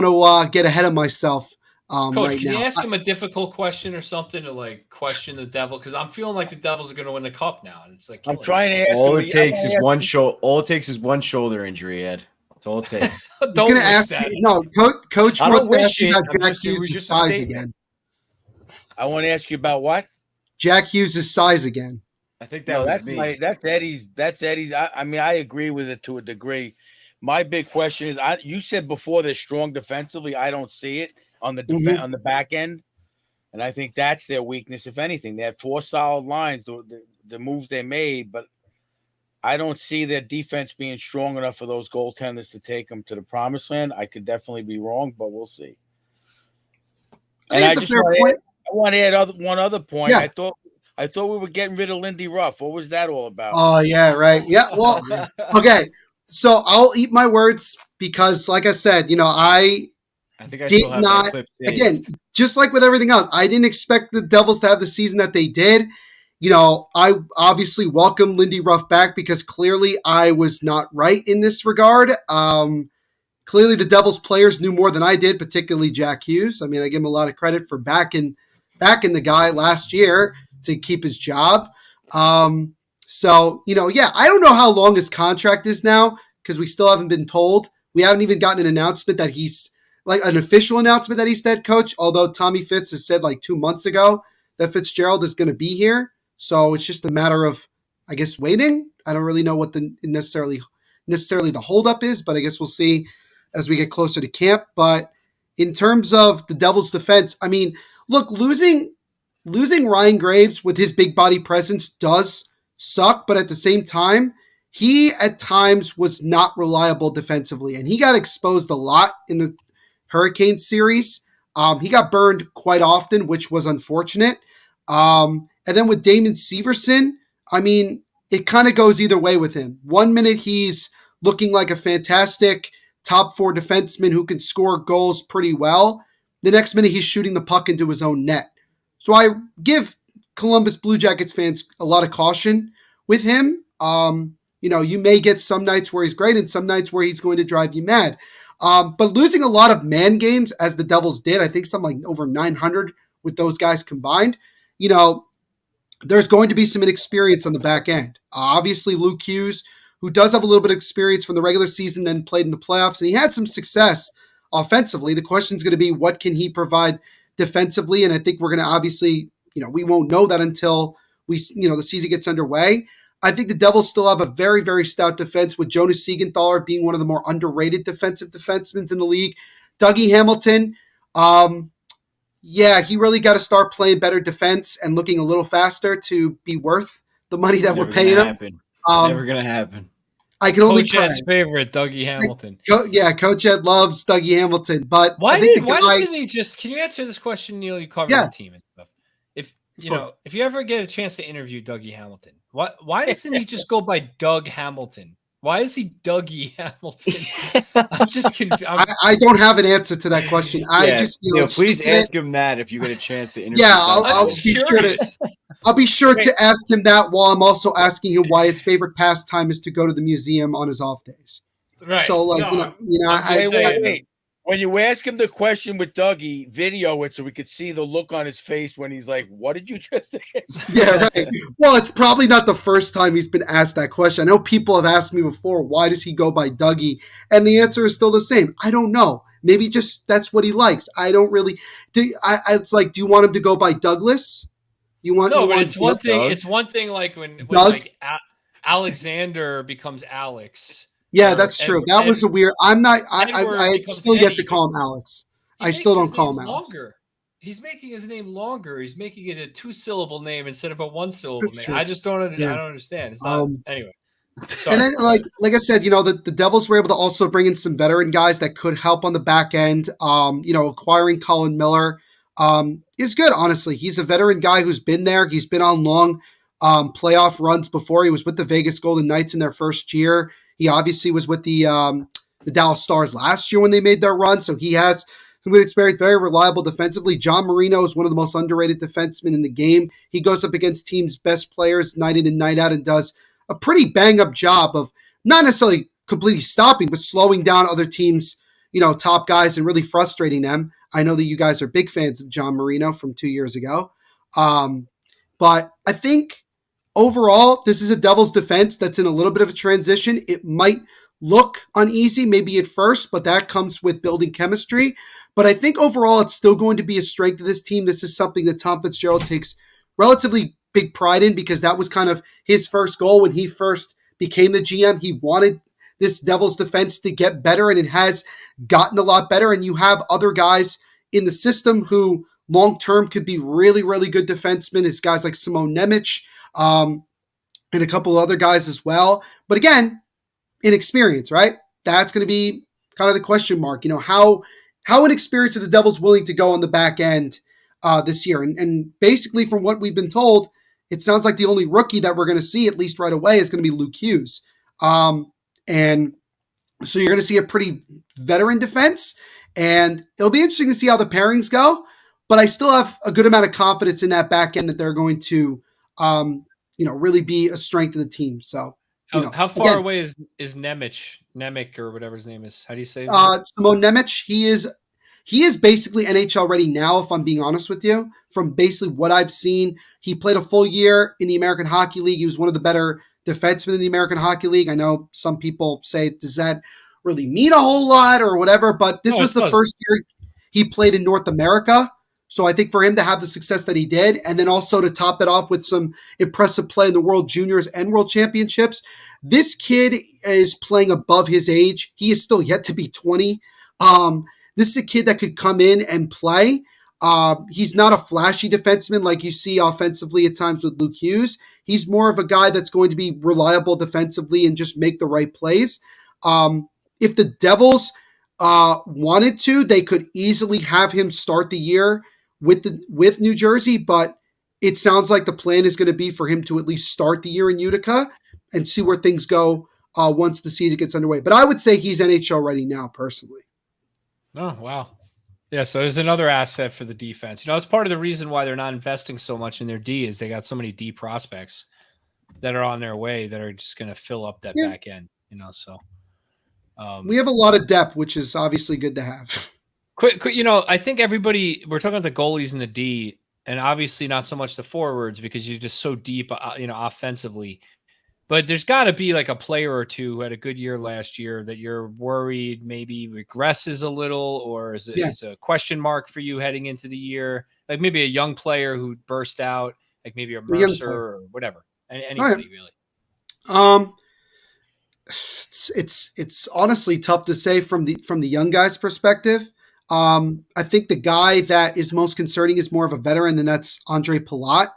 to get ahead of myself. Coach, right can now. you ask him a difficult question or something to question the Devil? Because I'm feeling like the Devils are going to win the cup now. And it's like I'm trying to ask. All it takes is one shoulder injury, Ed. That's all it takes. He's going to ask you. No, Coach wants to ask you about Jack Hughes' size again. I want to ask you about what? Jack Hughes' size again. I think that's Eddie's. That's Eddie's. I mean, I agree with it to a degree. My big question is, you said before they're strong defensively. I don't see it on the on the back end, and I think that's their weakness. If anything, they had 4 solid lines. The moves they made, but I don't see their defense being strong enough for those goaltenders to take them to the promised land. I could definitely be wrong, but we'll see. And I want to add one other point. Yeah. I thought we were getting rid of Lindy Ruff. What was that all about? Oh, yeah, right. Yeah, well, okay. So I'll eat my words because, like I said, I think I did not. Again, just like with everything else, I didn't expect the Devils to have the season that they did. I obviously welcome Lindy Ruff back because clearly I was not right in this regard. Clearly the Devils players knew more than I did, particularly Jack Hughes. I mean, I give him a lot of credit for backing the guy last year. to keep his job. So, I don't know how long his contract is now because we still haven't been told. We haven't even gotten an announcement that he's like an official announcement that he's head coach. Although Tommy Fitz has said like 2 months ago that Fitzgerald is going to be here. So it's just a matter of, I guess, waiting. I don't really know what the necessarily the holdup is, but I guess we'll see as we get closer to camp. But in terms of the Devils' defense, I mean, look, losing Ryan Graves with his big body presence does suck, but at the same time, he at times was not reliable defensively, and he got exposed a lot in the Hurricane series. He got burned quite often, which was unfortunate. And then with Damon Severson, I mean, it kind of goes either way with him. 1 minute he's looking like a fantastic top 4 defenseman who can score goals pretty well. The next minute he's shooting the puck into his own net. So I give Columbus Blue Jackets fans a lot of caution with him. You may get some nights where he's great and some nights where he's going to drive you mad. But losing a lot of man games as the Devils did, I think something like over 900 with those guys combined, there's going to be some inexperience on the back end. Obviously, Luke Hughes, who does have a little bit of experience from the regular season, then played in the playoffs, and he had some success offensively. The question is going to be, what can he provide defensively? And I think we're going to obviously, we won't know that until the season gets underway. I think the Devils still have a very, very stout defense with Jonas Siegenthaler being one of the more underrated defensive defensemen in the league. Dougie Hamilton, he really got to start playing better defense and looking a little faster to be worth the money that we're paying him. Never going to happen. I can only Coach Ed's favorite, Dougie Hamilton. Coach Ed loves Dougie Hamilton, but why I think doesn't he just? Can you answer this question, Neil? You cover the team and stuff. If you ever get a chance to interview Dougie Hamilton, why doesn't he just go by Doug Hamilton? Why is he Dougie Hamilton? I'm just confused. I don't have an answer to that question. Please ask him that if you get a chance to interview. Yeah, I'll be sure to. I'll be sure to ask him that while I'm also asking him why his favorite pastime is to go to the museum on his off days. Right. So, wait. When you ask him the question with Dougie, video it so we could see the look on his face when he's like, "What did you just ask?" Yeah, right. Well, it's probably not the first time he's been asked that question. I know people have asked me before, why does he go by Dougie? And the answer is still the same. I don't know. Maybe just that's what he likes. I don't really. It's like, do you want him to go by Douglas? It's one thing. Doug? It's one thing like when like Alexander becomes Alex. Yeah, that's true. That was a weird. I'm not. I still yet to call him Alex. I still don't call him Alex. He's making his name longer. He's making it a 2-syllable name instead of a 1-syllable name. True. I just don't. I don't understand. It's not anyway. Sorry. And then, like I said, the Devils were able to also bring in some veteran guys that could help on the back end. Acquiring Colin Miller is good. Honestly, he's a veteran guy who's been there. He's been on long playoff runs before. He was with the Vegas Golden Knights in their first year. He obviously was with the Dallas Stars last year when they made their run, so he has some good experience, very reliable defensively. John Marino is one of the most underrated defensemen in the game. He goes up against teams' best players night in and night out and does a pretty bang-up job of not necessarily completely stopping, but slowing down other teams' top guys and really frustrating them. I know that you guys are big fans of John Marino from 2 years ago. But I think overall, this is a Devils defense that's in a little bit of a transition. It might look uneasy maybe at first, but that comes with building chemistry. But I think overall, it's still going to be a strength of this team. This is something that Tom Fitzgerald takes relatively big pride in because that was kind of his first goal when he first became the GM. He wanted this Devils defense to get better, and it has gotten a lot better. And you have other guys in the system who long-term could be really, really good defensemen. It's guys like Simon Nemec, and a couple other guys as well. But again, inexperience, right? That's going to be kind of the question mark. How inexperienced are the Devils willing to go on the back end this year? And basically, from what we've been told, it sounds like the only rookie that we're going to see, at least right away, is going to be Luke Hughes. And so you're going to see a pretty veteran defense, and it'll be interesting to see how the pairings go. But I still have a good amount of confidence in that back end that they're going to, really be a strength of the team. So, how far away is Nemec or whatever his name is? How do you say? Simon Nemec. he is basically NHL ready now, if I'm being honest with you. From basically what I've seen, he played a full year in the American Hockey League. He was one of the better defensemen in the American Hockey League. I know some people say, does that really mean a whole lot or whatever? But this was the first year he played in North America. So I think for him to have the success that he did, and then also to top it off with some impressive play in the World Juniors and World Championships, this kid is playing above his age. He is still yet to be 20. This is a kid that could come in and play. He's not a flashy defenseman like you see offensively at times with Luke Hughes. He's more of a guy that's going to be reliable defensively and just make the right plays. If the Devils wanted to, they could easily have him start the year with New Jersey, but it sounds like the plan is going to be for him to at least start the year in Utica and see where things go once the season gets underway. But I would say he's NHL ready now, personally. Oh, wow. Yeah, so there's another asset for the defense. It's part of the reason why they're not investing so much in their D is they got so many D prospects that are on their way that are just going to fill up that back end, so. We have a lot of depth, which is obviously good to have. Quick, I think everybody, we're talking about the goalies and the D, and obviously not so much the forwards because you're just so deep, offensively. But there's got to be like a player or two who had a good year last year that you're worried maybe regresses a little or is a question mark for you heading into the year. Like maybe a young player who burst out, like maybe a Mercer or whatever. Anybody really. It's honestly tough to say from the young guy's perspective. I think the guy that is most concerning is more of a veteran, and that's Andre Palat.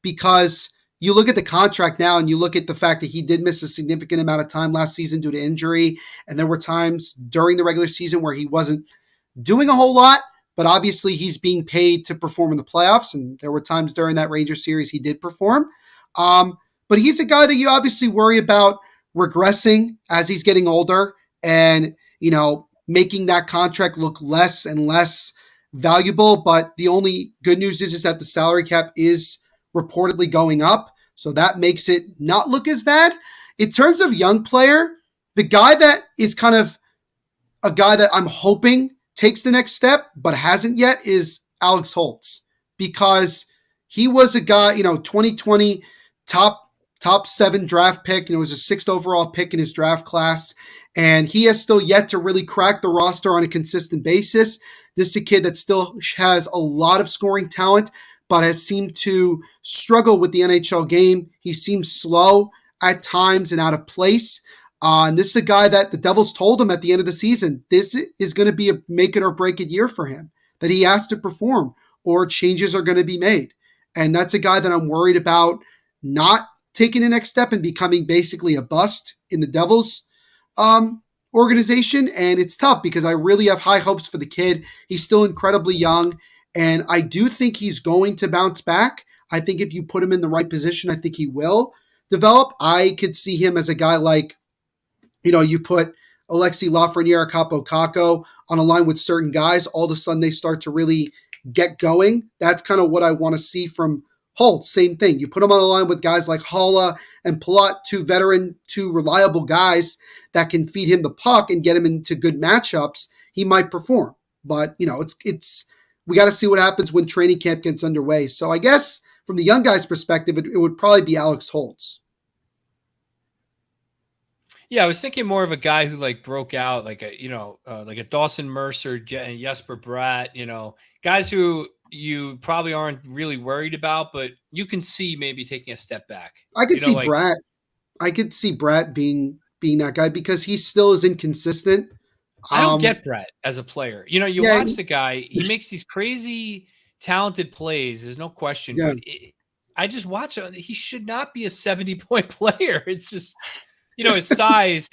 Because you look at the contract now and you look at the fact that he did miss a significant amount of time last season due to injury. And there were times during the regular season where he wasn't doing a whole lot, but obviously he's being paid to perform in the playoffs. And there were times during that Rangers series he did perform. But he's a guy that you obviously worry about regressing as he's getting older and, making that contract look less and less valuable. But the only good news is that the salary cap is reportedly going up. So that makes it not look as bad. In terms of young player, the guy that is kind of a guy that I'm hoping takes the next step, but hasn't yet is Alex Holtz, because he was a guy, 2020 top 7 draft pick, was a 6th overall pick in his draft class. And he has still yet to really crack the roster on a consistent basis. This is a kid that still has a lot of scoring talent, but has seemed to struggle with the NHL game. He seems slow at times and out of place. And this is a guy that the Devils told him at the end of the season, this is going to be a make it or break it year for him, that he has to perform or changes are going to be made. And that's a guy that I'm worried about not taking the next step and becoming basically a bust in the Devils organization. And it's tough because I really have high hopes for the kid. He's still incredibly young, and I do think he's going to bounce back. I think if you put him in the right position, I think he will develop. I could see him as a guy like, you put Alexi Lafreniere, Capo Caco on a line with certain guys, all of a sudden they start to really get going. That's kind of what I want to see from Holtz. Same thing. You put him on the line with guys like Haula and Palat, two reliable guys that can feed him the puck and get him into good matchups. He might perform, but it's we got to see what happens when training camp gets underway. So I guess from the young guy's perspective, it would probably be Alex Holtz. Yeah, I was thinking more of a guy who broke out like a Dawson Mercer and Jesper Bratt, guys who you probably aren't really worried about, but you can see maybe taking a step back. I could see Bratt. I could see Bratt being that guy because he still is inconsistent. I don't get Bratt as a player. You watch the guy, he makes these crazy talented plays. There's no question. Yeah. But I just watch him. He should not be a 70-point player. It's just, his size,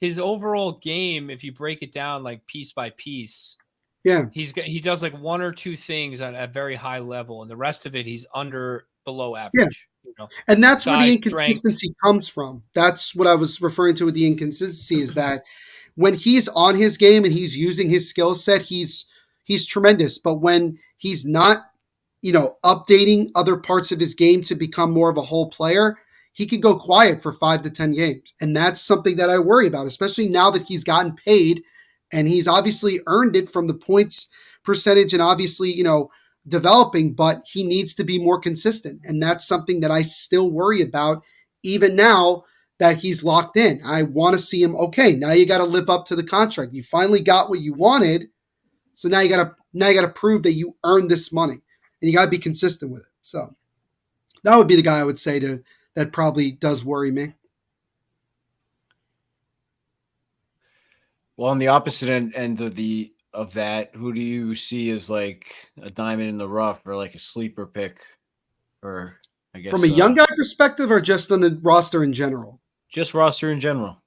his overall game, if you break it down piece by piece, yeah, he does one or two things at a very high level, and the rest of it he's below average. Yeah. And that's size, where the inconsistency comes from. That's what I was referring to with the inconsistency is that when he's on his game and he's using his skill set, he's tremendous. But when he's not, updating other parts of his game to become more of a whole player, he could go quiet for 5 to 10 games. And that's something that I worry about, especially now that he's gotten paid And he's obviously earned it from the points percentage and obviously, developing, but he needs to be more consistent. And that's something that I still worry about even now that he's locked in. I want to see him, okay, now you got to live up to the contract. You finally got what you wanted. So now you got to prove that you earned this money and you got to be consistent with it. So that would be the guy I would say that probably does worry me. Well, on the opposite end of that, who do you see as like a diamond in the rough or like a sleeper pick? Or I guess From a young guy perspective or just on the roster in general? Just roster in general.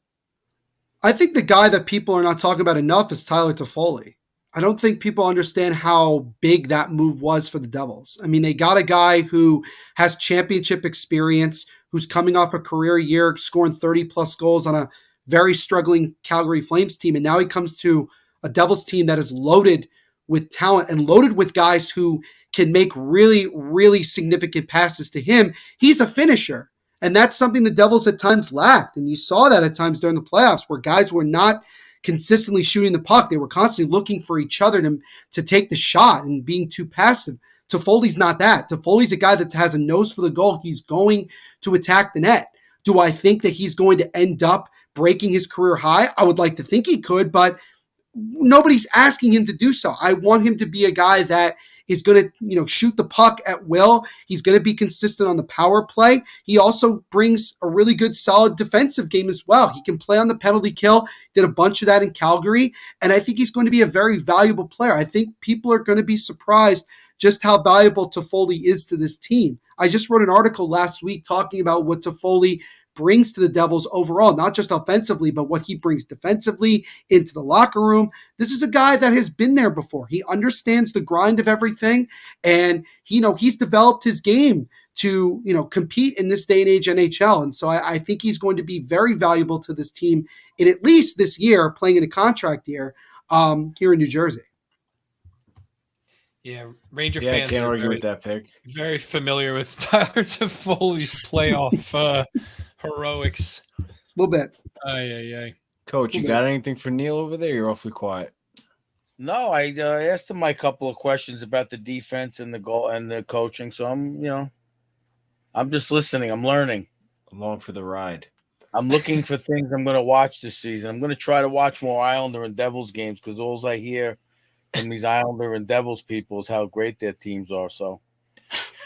I think the guy that people are not talking about enough is Tyler Toffoli. I don't think people understand how big that move was for the Devils. I mean, they got a guy who has championship experience, who's coming off a career year, scoring 30-plus goals on a very struggling Calgary Flames team, and now he comes to a Devils team that is loaded with talent and loaded with guys who can make really, really significant passes to him. He's a finisher, and that's something the Devils at times lacked, and you saw that at times during the playoffs where guys were not consistently shooting the puck. They were constantly looking for each other to take the shot and being too passive. Toffoli's not that. Toffoli's a guy that has a nose for the goal. He's going to attack the net. Do I think that he's going to end up breaking his career high? I would like to think he could, but nobody's asking him to do so. I want him to be a guy that is going to, shoot the puck at will. He's going to be consistent on the power play. He also brings a really good, solid defensive game as well. He can play on the penalty kill, did a bunch of that in Calgary, and I think he's going to be a very valuable player. I think people are going to be surprised just how valuable Toffoli is to this team. I just wrote an article last week talking about what Toffoli brings to the Devils overall, not just offensively, but what he brings defensively into the locker room. This is a guy that has been there before. He understands the grind of everything, and he's developed his game to compete in this day and age NHL. And so I think he's going to be very valuable to this team in at least this year, playing in a contract year here in New Jersey. Yeah, Ranger Yeah, I fans can't are argue with that pick. very familiar with Tyler Toffoli's playoff heroics. A little bit. Aye. Coach, you got anything for Neil over there? You're awfully quiet. No, I asked him a couple of questions about the defense and the goal and the coaching. So I'm just listening. I'm learning. Along for the ride. I'm looking for things I'm going to watch this season. I'm going to try to watch more Islander and Devils games because all I hear from these Islander and Devils people is how great their teams are. So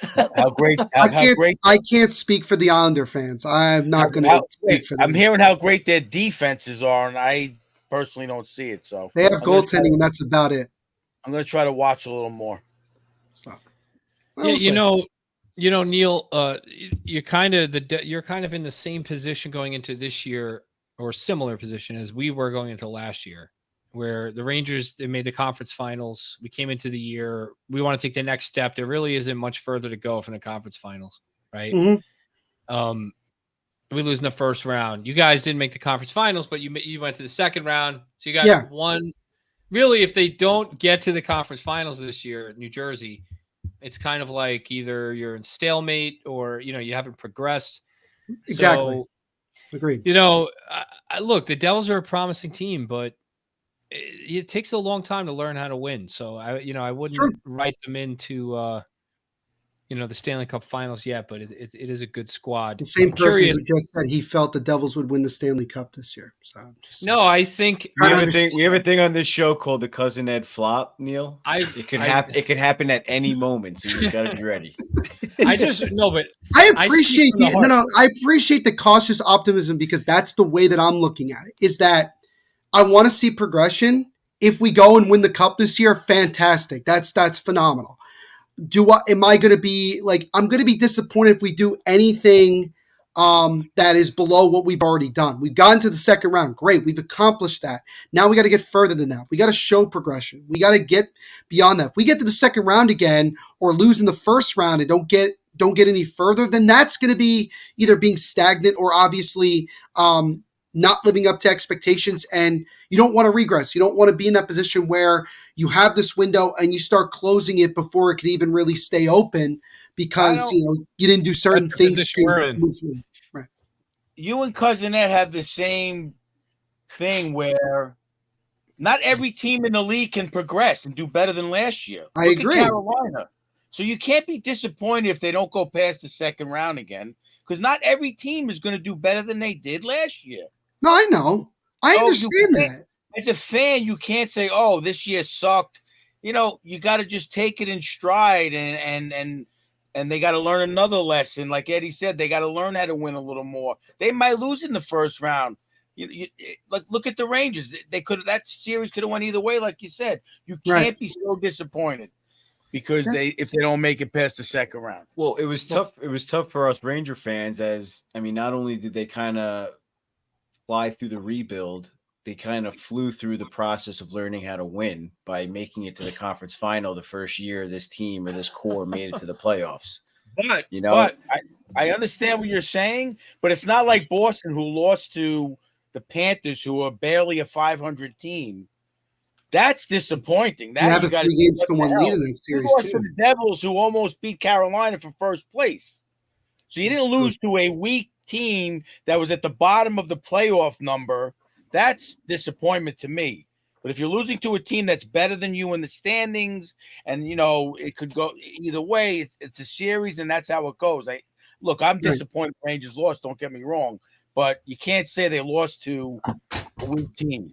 how great! I can't speak for the Islander fans. I'm not going to speak for them. I'm hearing how great their defenses are, and I personally don't see it. So they have goaltending, and that's about it. I'm going to try to watch a little more. Stop. Yeah, Neil, you're kind of in the same position going into this year, or similar position as we were going into last year, where the Rangers, they made the conference finals. We came into the year, we want to take the next step. There really isn't much further to go from the conference finals, right? Mm-hmm. We lose in the first round. You guys didn't make the conference finals, but you went to the second round. So you got one. Really, if they don't get to the conference finals this year, New Jersey, it's kind of like either you're in stalemate or, you haven't progressed. Exactly. So, agreed. Look, the Devils are a promising team, but it takes a long time to learn how to win. So I wouldn't write them into the Stanley Cup Finals yet, but it is a good squad. The same person who just said he felt the Devils would win the Stanley Cup this year. So no, I think we have a thing on this show called the Cousin Ed Flop, Neil. It could happen at any moment, so you just got to be ready. I appreciate I appreciate the cautious optimism because that's the way that I'm looking at it. Is that I want to see progression. If we go and win the cup this year, fantastic. That's phenomenal. Am I going to be I'm going to be disappointed if we do anything that is below what we've already done. We've gotten to the second round. Great. We've accomplished that. Now we got to get further than that. We got to show progression. We got to get beyond that. If we get to the second round again or lose in the first round and don't get any further, then that's going to be either being stagnant or obviously not living up to expectations, and you don't want to regress. You don't want to be in that position where you have this window and you start closing it before it can even really stay open because you didn't do certain things. You and Cousin Ed have the same thing where Not every team in the league can progress and do better than last year. I Look agree. at Carolina. So you can't be disappointed if they don't go past the second round again, because not every team is going to do better than they did last year. No, I know. I So understand that. as a fan, you can't say, "Oh, this year sucked." You got to just take it in stride, and they got to learn another lesson. Like Eddie said, they got to learn how to win a little more. They might lose in the first round. Look at the Rangers. That series could have went either way, like you said. You can't be so disappointed because if they don't make it past the second round. Well, it was tough. It was tough for us Ranger fans, not only did they kind of fly through the rebuild, they kind of flew through the process of learning how to win by making it to the conference final the first year this team or this core made it to the playoffs. But but I understand what you're saying, but it's not like Boston, who lost to the Panthers, who are barely a 500 team. That's disappointing. You have a 3-1 lead in that series, you lost too. to the Devils, who almost beat Carolina for first place. So you didn't lose to a weak team that was at the bottom of the playoff number. That's disappointment to me. But if you're losing to a team that's better than you in the standings, and it could go either way, it's a series, and that's how it goes. I'm disappointed Rangers lost. Don't get me wrong, but you can't say they lost to a weak team.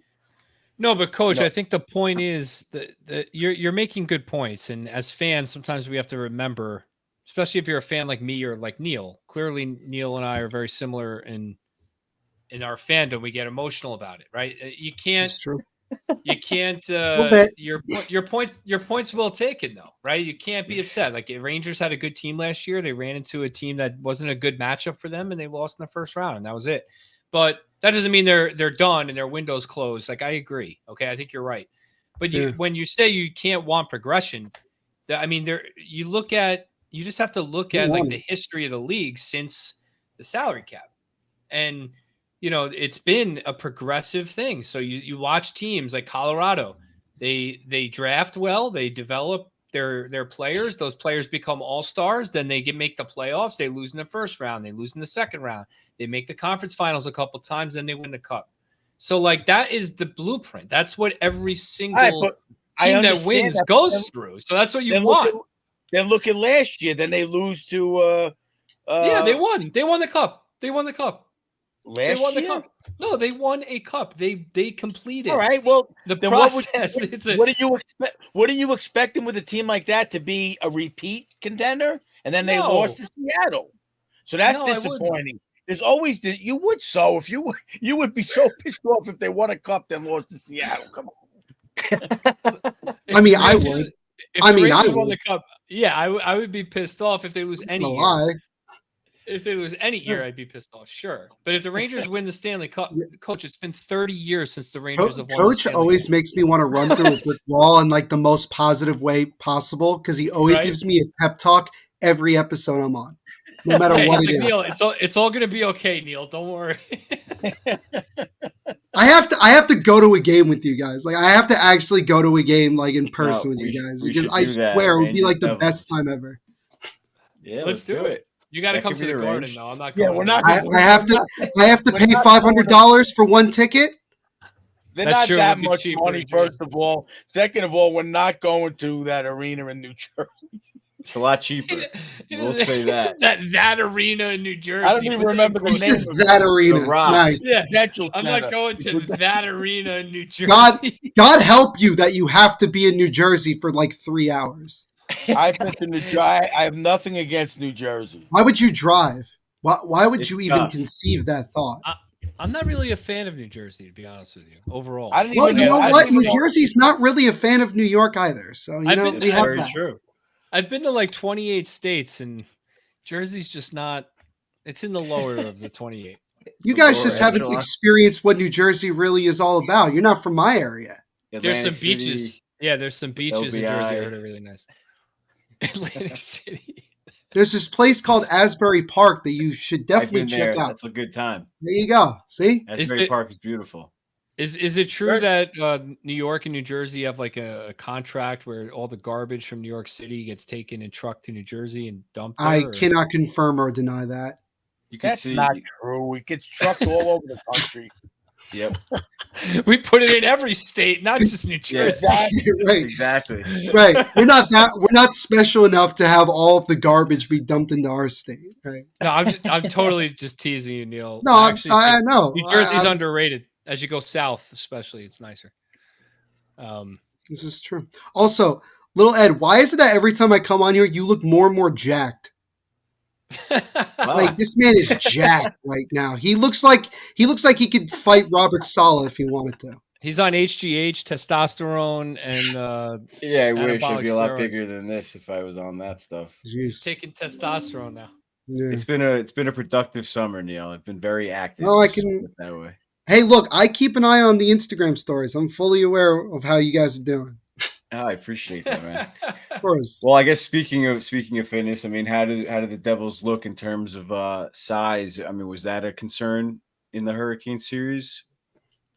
No, but Coach, I think the point is that you're making good points, and as fans, sometimes we have to remember, especially if you're a fan like me or like Neil. Clearly, Neil and I are very similar in our fandom. We get emotional about it, right? You can't. It's true. You can't. Your point's well taken, though, right? You can't be upset. Like Rangers had a good team last year. They ran into a team that wasn't a good matchup for them, and they lost in the first round, and that was it. But that doesn't mean they're done and their window's closed. Like I agree. Okay, I think you're right. But when you say you can't want progression, you just have to look at like the history of the league since the salary cap, and it's been a progressive thing. So you watch teams like Colorado, they draft well, they develop their players. Those players become all-stars. Then they make the playoffs. They lose in the first round. They lose in the second round. They make the conference finals a couple times. Then they win the cup. So like that is the blueprint. That's what every single team that wins goes through. So that's what you want. Then look at last year. Then they lose to. They won. They won the cup. They won the cup. They won the cup. No, they won a cup. They completed. All right. Well, the process. What are you expecting with a team like that to be a repeat contender? And then they lost to Seattle. So that's disappointing. There's always you would you would be so pissed off if they won a cup then lost to Seattle. Come on. I mean, I would. I won the cup. Yeah, I would be pissed off if they lose any year. If they lose any year, I'd be pissed off, sure. But if the Rangers win the Stanley Cup, Coach, it's been 30 years since the Rangers have won. Coach always makes me want to run through a brick wall in like the most positive way possible because he always gives me a pep talk every episode I'm on, no matter what it is. Neil, it's all going to be okay, Neil. Don't worry. I have to go to a game with you guys. Like I have to actually go to a game like in person with you guys because I swear it would be like the best time ever. Yeah, let's do it. You got to come to the Garden, though. I'm not going. Yeah, we're not. I have to pay $500 for one ticket. They're not that much money. First of all, second of all, we're not going to that arena in New Jersey. It's a lot cheaper. We'll say that. that arena in New Jersey. I don't even remember the name. This is that arena. Nice. Yeah, I'm not going to that arena in New Jersey. God help you that you have to be in New Jersey for like 3 hours. I've been to New Jersey. I have nothing against New Jersey. Why would you drive? Why would you even conceive that thought? I'm not really a fan of New Jersey, to be honest with you. Overall, well, you know what? New Jersey's not really a fan of New York either. So we have that. True. I've been to like 28 states, and Jersey's just not. It's in the lower of the 28. You guys just haven't experienced what New Jersey really is all about. You're not from my area. There's some beaches. Yeah, there's some beaches in Jersey. I heard are really nice. Atlantic City. There's this place called Asbury Park that you should definitely check out. That's a good time. There you go. See? Asbury Park is beautiful. Is it true that New York and New Jersey have like a contract where all the garbage from New York City gets taken and trucked to New Jersey and dumped there? I cannot confirm or deny that. That's not true. It gets trucked all over the country. Yep. We put it in every state, not just New Yeah. Jersey. Right. Exactly. Right. We're not special enough to have all of the garbage be dumped into our state. Right. No, I'm totally just teasing you, Neil. No, I actually I think know. New Jersey's underrated. As you go south, especially, it's nicer. This is true. Also, little Ed, why is it that every time I come on here, you look more and more jacked? Like this man is jacked right now. He looks like he could fight Robert Saleh if he wanted to. He's on HGH, testosterone, and Yeah, I wish I'd anabolic be a lot steroids. bigger than this if I was on that stuff. He's Jeez. taking testosterone now. Yeah. It's been a productive summer, Neil. I've been very active. Well, I Let's just can- put it that way. Hey, look, I keep an eye on the Instagram stories. I'm fully aware of how you guys are doing. Oh, I appreciate that, man. Of course. Well, I guess speaking of fitness, I mean, how did the Devils look in terms of size? I mean, was that a concern in the Hurricane series?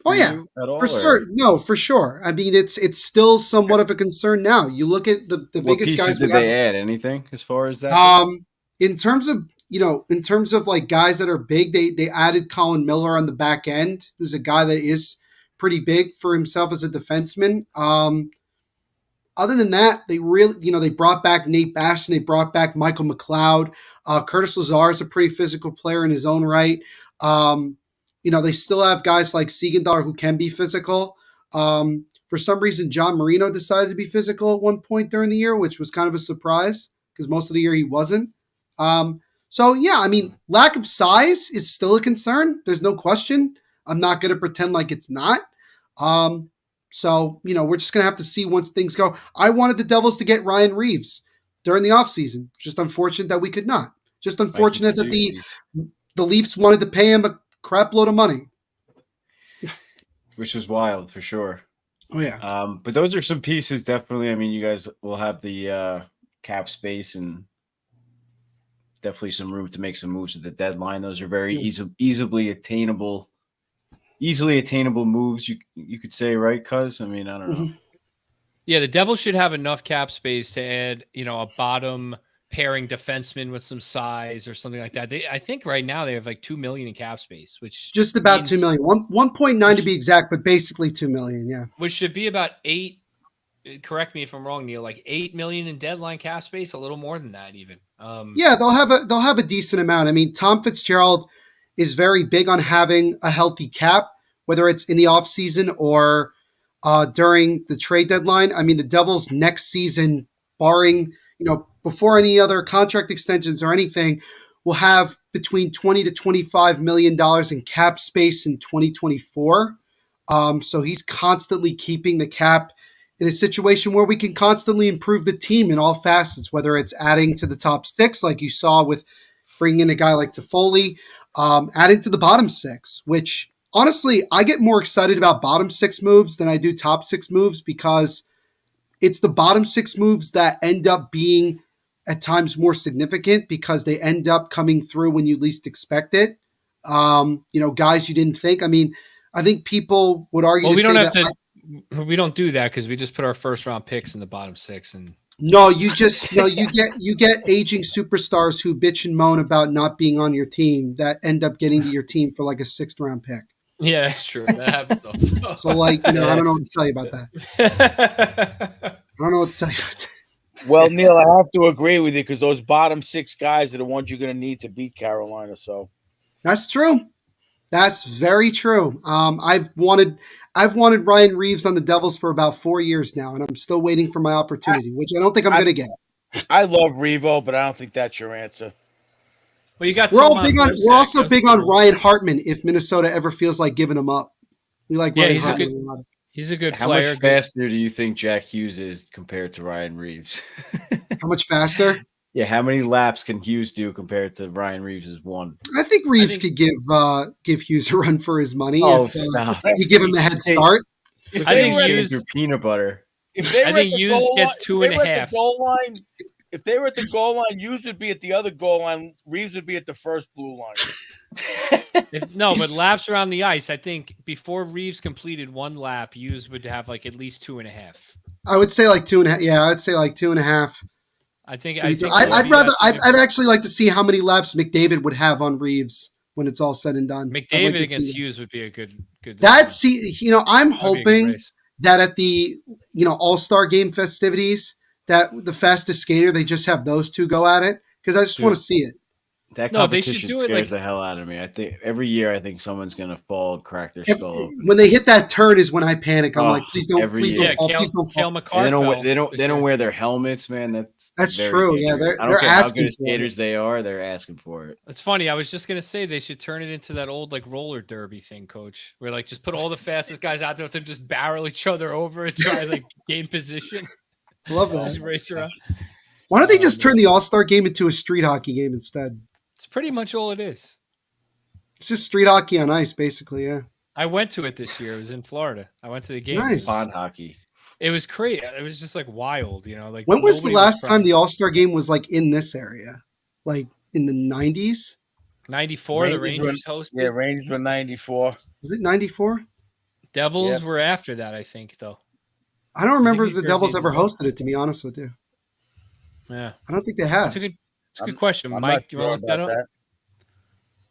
Oh for yeah, you at all, for or sure. No, for sure. I mean, it's still somewhat of a concern now. You look at the What biggest pieces guys. did we have- they add? Anything as far as that? goes? In terms of like guys that are big, they added Colin Miller on the back end, who's a guy that is pretty big for himself as a defenseman. Other than that, they really, they brought back Nate Bastian, they brought back Michael McLeod. Curtis Lazar is a pretty physical player in his own right. They still have guys like Siegenthaler who can be physical. For some reason, John Marino decided to be physical at one point during the year, which was kind of a surprise because most of the year he wasn't. So yeah, I mean, lack of size is still a concern. There's no question. I'm not going to pretend like it's not. So, we're just going to have to see once things go. I wanted the Devils to get Ryan Reeves during the offseason. Just unfortunate that we could not. Just unfortunate that the Leafs wanted to pay him a crap load of money. Which was wild for sure. Oh, yeah. But those are some pieces, definitely. I mean, you guys will have the cap space and definitely some room to make some moves at the deadline. Those are very easily attainable moves, you could say, right? Cuz I mean, I don't know. Yeah, the Devils should have enough cap space to add, a bottom pairing defenseman with some size or something like that. I think right now they have like $2 million in cap space, which just about $2 million, 1.9 to be exact, but basically $2 million. Yeah, which should be about $8. Correct me if I'm wrong, Neil. Like $8 million in deadline cap space, a little more than that, even. Yeah, they'll have a decent amount. I mean, Tom Fitzgerald is very big on having a healthy cap, whether it's in the offseason or during the trade deadline. I mean, the Devils next season, barring, before any other contract extensions or anything, will have between $20 to $25 million in cap space in 2024. So he's constantly keeping the cap in a situation where we can constantly improve the team in all facets, whether it's adding to the top six, like you saw with bringing in a guy like Toffoli, adding to the bottom six, which honestly, I get more excited about bottom six moves than I do top six moves because it's the bottom six moves that end up being at times more significant because they end up coming through when you least expect it. Guys you didn't think. I mean, I think people would argue we don't do that because we just put our first round picks in the bottom six and you get aging superstars who bitch and moan about not being on your team that end up getting to your team for like a 6th round pick. Yeah, that's true. That happens also. So I don't know what to tell you about that. I don't know what to tell you about that. Well, Neil, I have to agree with you because those bottom 6 guys are the ones you're going to need to beat Carolina. So that's true. That's very true. I've wanted Ryan Reeves on the Devils for about 4 years now, and I'm still waiting for my opportunity, which I don't think I'm going to get. I love Revo, but I don't think that's your answer. Well, you got. We're also big on Ryan Hartman. If Minnesota ever feels like giving him up, we like. Ryan Hartman a lot. He's a good How player. much faster do you think Jack Hughes is compared to Ryan Reeves? How much faster? Yeah, how many laps can Hughes do compared to Ryan Reeves' one? I think Reeves could give Hughes a run for his money. Stop! You give him a head start. I think Hughes through peanut butter. I think Hughes gets 2.5. If they were at the goal line, Hughes would be at the other goal line. Reeves would be at the first blue line. But laps around the ice, I think before Reeves completed one lap, Hughes would have like at least 2.5. I would say like 2.5. Yeah, I'd say like 2.5. I'd actually like to see how many laps McDavid would have on Reeves when it's all said and done. I'd like McDavid to see against that. Hughes would be a good. That's I'm That'd be a good hoping race. that at the All-Star game festivities, that the fastest skater, they just have those two go at it, because I just want to see it. That No, they should competition do it scares like- the hell out of me. I think every year I think someone's gonna fall and crack their skull open. When they hit that turn is when I panic. I'm Oh, like, please don't every year. Yeah, fall, Kale, please don't fall. Kale McCarr And fell they for don't sure. wear their helmets, man. That's very true. Yeah, dangerous. I they're don't care how asking good of for it. skaters they are. They're asking for it. It's funny. I was just gonna say they should turn it into that old like roller derby thing, Coach, where like just put all the fastest guys out there to just barrel each other over and try like gain position. Love Just that. race around. Why don't they just turn the All-Star game into a street hockey game instead? It's pretty much all it is. It's just street hockey on ice, basically. Yeah. I went to it this year. It was in Florida. I went to the game. Nice. Pond hockey. It was crazy. It was just like wild, Like When was the nobody last time trying. the All-Star game was like in this area? Like in the 90s? 94? The Rangers Rangers hosted. Yeah, Rangers were 94. Was it 94? Devils Yeah. were after that, I think, though. I don't remember if New the Devils Jersey ever was- hosted it, to be honest with you. Yeah, I don't think they have. it's a good question, I'm Mike. not You sure want to look that about up?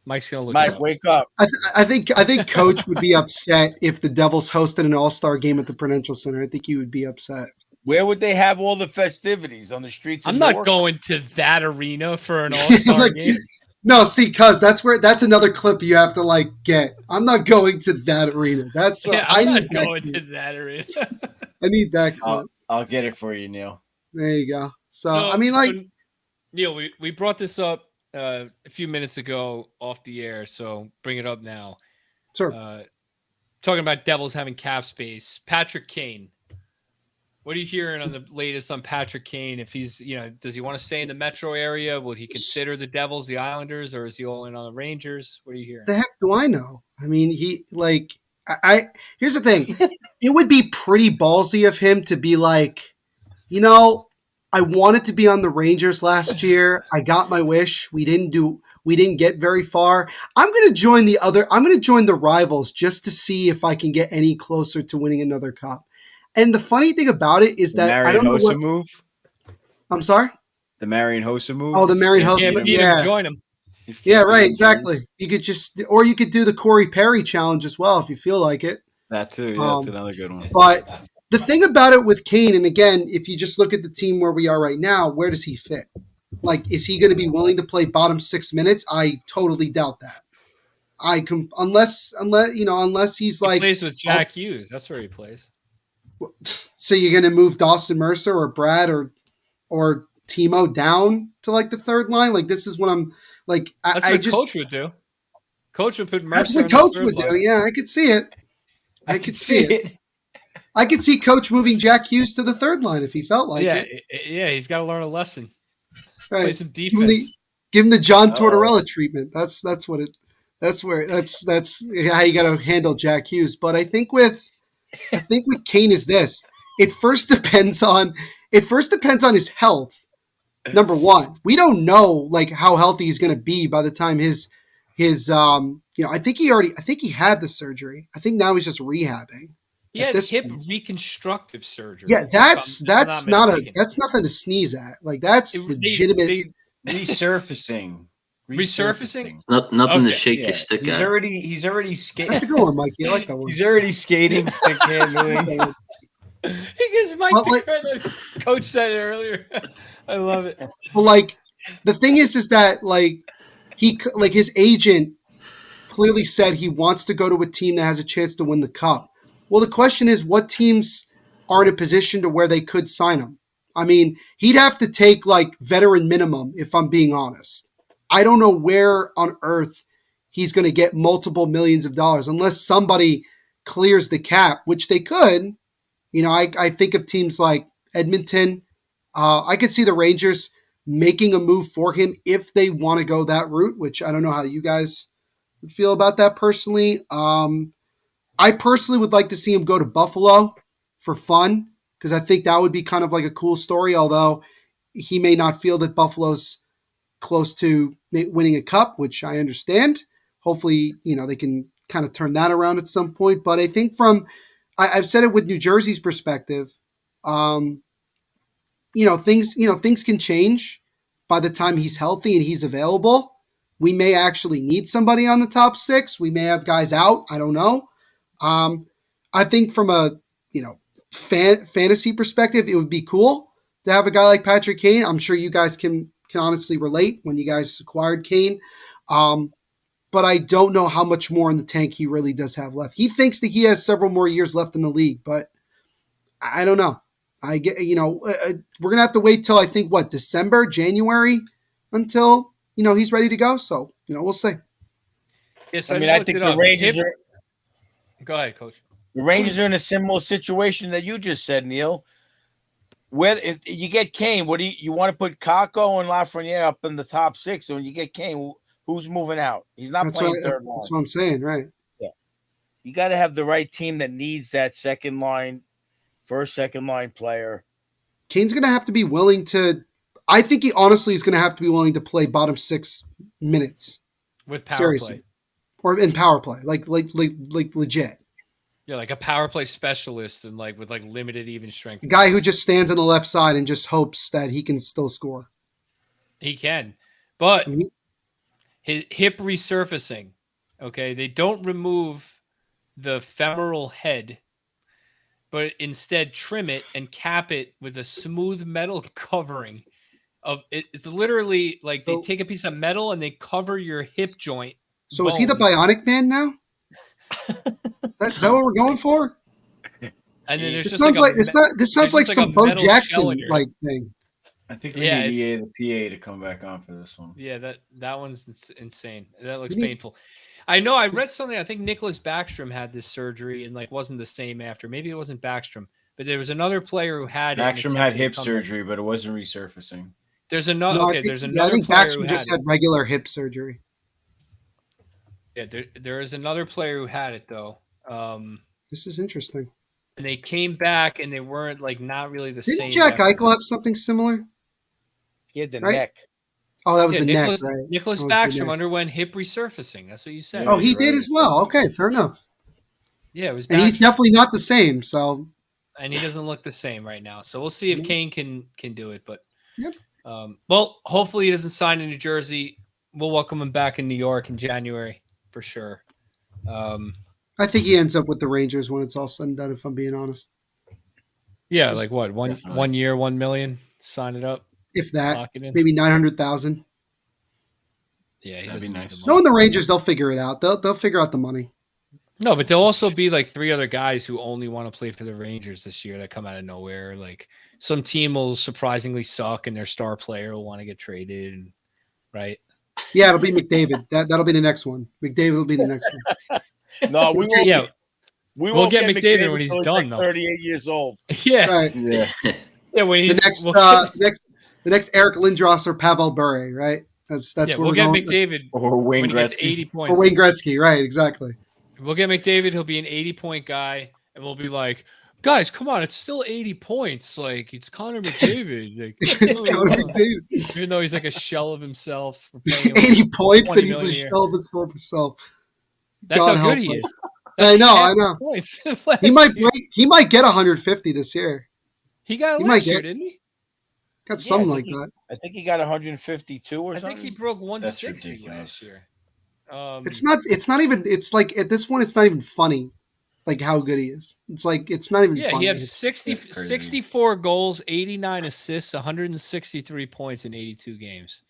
Mike's gonna look. it Mike, up. wake up. I think Coach would be upset if the Devils hosted an All-Star game at the Prudential Center. I think he would be upset. Where would they have all the festivities? On the streets of I'm not Newark? going to that arena for an All-Star Like, game. no, see, cuz that's another clip you have to like get. I'm not going to that arena. That's what Yeah, I I'm need. not That going clip. to that arena. I need that clip. I'll get it for you, Neil. There you go. So I mean, like, so, Neil, we brought this up a few minutes ago off the air, so bring it up now. sure. Talking about Devils having cap space. Patrick Kane. What are you hearing on the latest on Patrick Kane? If he's, does he want to stay in the metro area? Will he consider the Devils, the Islanders, or is he all in on the Rangers? What are you hearing? The heck do I know? I mean, he like I here's the thing. It would be pretty ballsy of him to be like, I wanted to be on the Rangers last year. I got my wish. We didn't get very far. I'm going to join the rivals just to see if I can get any closer to winning another cup. And the funny thing about it is that I don't know what move. I'm sorry. The Marion Hossa move. Oh, the Marion Yeah, Hossa. if you Yeah. join him. Yeah, right, exactly. You could or you could do the Corey Perry challenge as well if you feel like it. That too. Yeah, that's another good one. But the thing about it with Kane, and again, if you just look at the team where we are right now, where does he fit? Like, is he going to be willing to play bottom 6 minutes? I totally doubt that. Unless he's He like, plays with Jack Hughes. That's where he plays. so you're going to move Dawson Mercer or Brad or Timo down to like the third line? Like, this is what I'm like. That's what Coach would do. Coach would put Mercer. That's what in the Coach third would line. do. Yeah, I could see it. I could see it. I could see Coach moving Jack Hughes to the third line if he felt like it. Yeah, he's got to learn a lesson. Right. Play some Give him defense. give him the John Tortorella treatment. That's what it. That's how you got to handle Jack Hughes. But I think with Kane is this. It first depends on his health. Number one, we don't know like how healthy he's going to be by the time his I think he had the surgery. I think now he's just rehabbing. He had this hip point. reconstructive surgery. Yeah, that's If I'm not mistaken. that's nothing to sneeze at. Like that's legitimate. Resurfacing. Resurfacing? Nothing Okay. to shake your stick He's at. already skating. That's a good one, Mikey. I like that one. He's already skating, stick handling. He gives Mike But, the like- credit. Coach said it earlier. I love it. But like the thing is that like his agent clearly said he wants to go to a team that has a chance to win the cup. Well, the question is what teams are in a position to where they could sign him. I mean, he'd have to take like veteran minimum if I'm being honest. I don't know where on earth he's going to get multiple millions of dollars unless somebody clears the cap, which they could. I think of teams like Edmonton. I could see the Rangers making a move for him if they want to go that route, which I don't know how you guys would feel about that personally. I personally would like to see him go to Buffalo for fun because I think that would be kind of like a cool story, although he may not feel that Buffalo's close to winning a cup, which I understand. Hopefully, they can kind of turn that around at some point. But I think I've said it with New Jersey's perspective, things can change by the time he's healthy and he's available. we may actually need somebody on the top 6. We may have guys out. I don't know. I think from a fantasy perspective, it would be cool to have a guy like Patrick Kane. I'm sure you guys can honestly relate when you guys acquired Kane. But I don't know how much more in the tank he really does have left. He thinks that he has several more years left in the league, but I don't know. I get, we're going to have to wait till I think December, January until, he's ready to go. So, we'll see. Yes, I mean, I think the Rangers are. Go ahead, Coach. The Rangers are in a similar situation that you just said, Neil. Where if you get Kane, what do you want to put Kako and Lafreniere up in the top 6? So when you get Kane, who's moving out? He's not playing third line. That's what I'm saying, right? Yeah, you got to have the right team that needs that second line player. Kane's going to have to be willing to. I think he honestly is going to have to be willing to play bottom 6 minutes with power play, or in power play, like legit. Yeah, like a power play specialist and with limited even strength. A guy who just stands on the left side and just hopes that he can still score. He can, but his hip resurfacing. Okay, they don't remove the femoral head, but instead trim it and cap it with a smooth metal covering. It's literally they take a piece of metal and they cover your hip joint. So bone. Is he the Bionic Man now? Is that what we're going for? And then this sounds like some Bo Jackson like thing. I think we need EA the PA to come back on for this one. Yeah, that one's insane. That looks painful. I know. I read something. I think Nicholas Backstrom had this surgery and wasn't the same after. Maybe it wasn't Backstrom, but there was another player who had Backstrom had hip surgery, but it wasn't resurfacing. There's another. No, there's another. I think player Backstrom just had regular hip surgery. Yeah, there is another player who had it though. This is interesting. And they came back and they weren't not really the same. Didn't Jack Eichel have something similar? He had the neck. Oh, that was the neck, right? Nicholas Backstrom underwent hip resurfacing. That's what you said. Oh, he did as well. Okay, fair enough. Yeah, it was. And he's definitely not the same. So. And he doesn't look the same right now. So we'll see if Kane can do it. But yep. Well, hopefully he doesn't sign in New Jersey. We'll welcome him back in New York in January for sure. I think he ends up with the Rangers when it's all said and done, if I'm being honest. Yeah, like what? One year, $1 million, sign it up. If that, maybe 900,000. Yeah, that'd be nice. Knowing the Rangers, they'll figure it out. They'll figure out the money. No, but there'll also be 3 other guys who only want to play for the Rangers this year that come out of nowhere. Some team will surprisingly suck and their star player will want to get traded, right? Yeah, it'll be McDavid. That'll be the next one. McDavid will be the next one. No, we won't. Yeah, we'll get McDavid when he's done. 38 years old. Yeah, right. Yeah. When the next Eric Lindros or Pavel Bure, right? That's where we'll get McDavid or Wayne Gretzky. 80 points. Or Wayne Gretzky, right? Exactly. We'll get McDavid. He'll be an 80-point guy, and we'll be like, guys, come on, it's still 80 points. It's Connor McDavid. It's Connor McDavid. Even though he's a shell of himself. 80 points and he's a shell of his former self. That's God how good he is. I know. He might get 150 this year. He got it last year, didn't he? Got something like that. I think he got 152 or something. I think he broke 160 last year. It's not even. It's at this point, it's not even funny. How good he is. It's not even funny. He had 64 goals, 89 assists, 163 points in 82 games.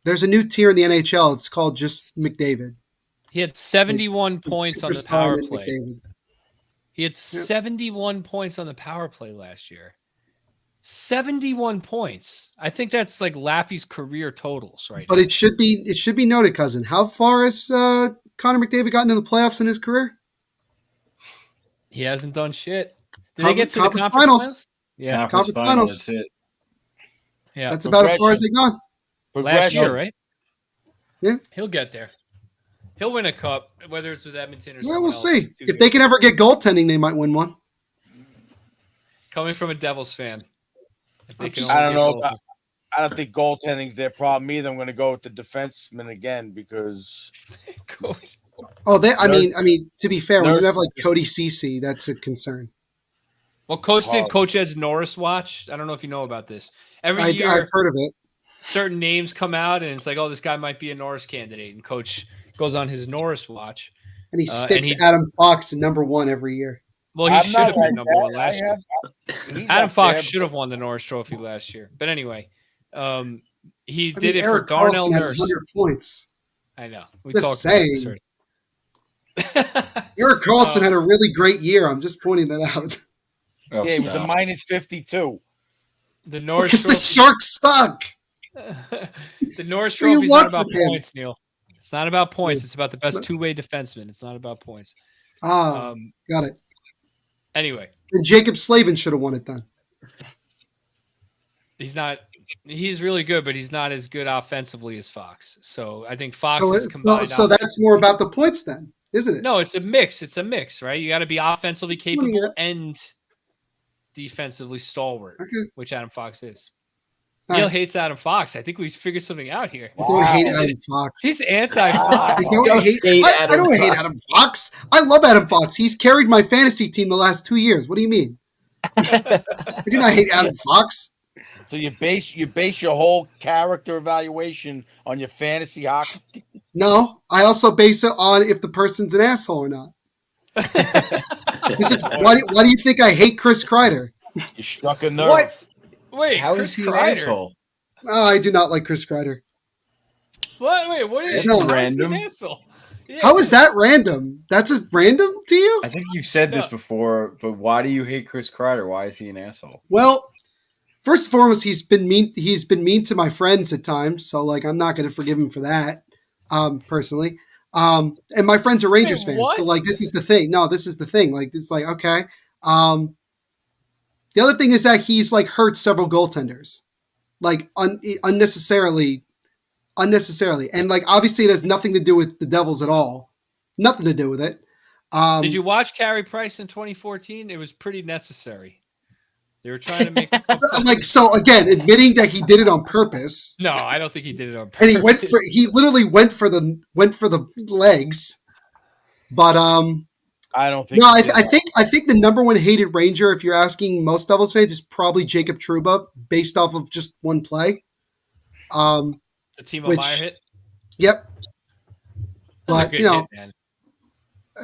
There's a new tier in the NHL. It's called just McDavid. He had 71 points on the power play. He had 71 points on the power play last year. 71 points. I think that's Laffy's career totals right now. But it should be noted, cousin. How far has Connor McDavid gotten in the playoffs in his career? He hasn't done shit. Did they get to the conference finals? Yeah, conference finals. That's it. Yeah, that's about as far as they've gone. Last year, right? Yeah, he'll get there. He'll win a cup, whether it's with Edmonton or we'll see. If they can ever get goaltending, they might win one. Coming from a Devils fan. I don't know. I don't think goaltending's their problem either. I'm going to go with the defenseman again because. I mean, to be fair, when you have Cody Ceci, that's a concern. Well, Coach did Coach Ed's Norris watch. I don't know if you know about this. Every year, I've heard of it. certain names come out, and it's like, oh, this guy might be a Norris candidate, and coach goes on his Norris watch. And he sticks Adam Fox to number 1 every year. Well, he should have been number 1 last year. Adam Fox there, should have won the Norris Trophy last year. But anyway, he I did mean, it Eric for Darnell Carlson had Nurse. 100 points. I know. We Just talked saying. about this. Eric Carlson had a really great year. I'm just pointing that out. Oh, yeah, it was a stop. minus 52. The Norris Because the Trophy. Sharks suck. The Norris What do you Trophy is want not about from him? points, Neil. It's not about points. It's about the best two-way defenseman. It's not about points. Ah, got it. Anyway, And Jacob Slavin should have won it then. he's not. He's really good, but he's not as good offensively as Fox. So I think Fox So, is combined. so that's more about the points then, isn't it? No, it's a mix. It's a mix, right? You got to be offensively capable and defensively stalwart, which Adam Fox is. Neil hates Adam Fox. I think we figured something out here. I don't hate Adam Fox. He's anti-Fox. I don't hate Adam Fox. I love Adam Fox. He's carried my fantasy team the last 2 years. What do you mean? I do not hate Adam Fox. So you base your whole character evaluation on your fantasy hockey team? No, I also base it on if the person's an asshole or not. This is why do you think I hate Chris Kreider? You struck a nerve. What? Wait, How Chris is he an Kreider? asshole? Oh, I do not like Chris Kreider. What? Wait, what is That's how is he random. an asshole? Yeah. How is that random? That's just random to you? I think you said this before, but why do you hate Chris Kreider? Why is he an asshole? Well, first and foremost, he's been mean to my friends at times, so like I'm not going to forgive him for that, personally. And my friends are Rangers fans, so like this is the thing. No, this is the thing. Like it's like okay. The other thing is that he's like hurt several goaltenders, like unnecessarily, and like obviously it has nothing to do with the Devils at all. Nothing to do with it. Did you watch Carey Price in 2014? It was pretty necessary. They were trying to make so again, admitting that he did it on purpose. No, I don't think he did it on purpose. And he literally went for the legs. But I don't think. No, I think the number 1 hated Ranger, if you're asking most Devils fans, is probably Jacob Trouba, based off of just one play. The Timo Meier hit. Hit, but I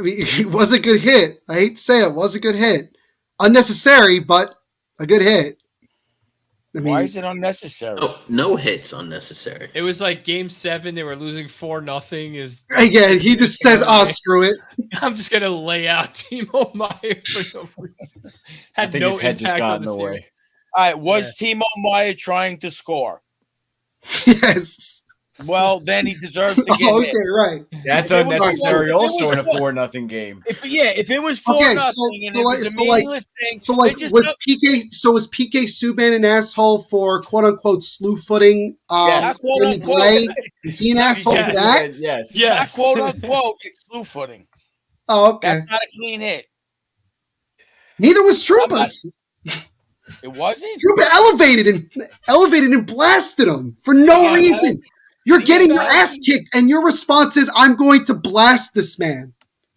mean, it was a good hit. I hate to say it was a good hit, unnecessary, but a good hit. I mean, why is it unnecessary? Oh, no hits unnecessary. It was like Game 7. They were losing 4-0. Again, he just says, "Oh, screw it." I'm just gonna lay out Timo Meier for no reason. I think his head just got in the way. All right, was Timo Meier trying to score? Yes. Well, then he deserves to get okay, hit. Right. That's unnecessary. Also, in a 4-0 game. If it was 4-0, was PK Subban an asshole for quote unquote slew footing? Play? Is he an asshole for that? Yes. Not quote unquote. It's slew footing. Oh, okay. That's not a clean hit. Neither was Trouba's. It wasn't. Trouba elevated and blasted him for no reason. You're getting your ass kicked, and your response is, "I'm going to blast this man."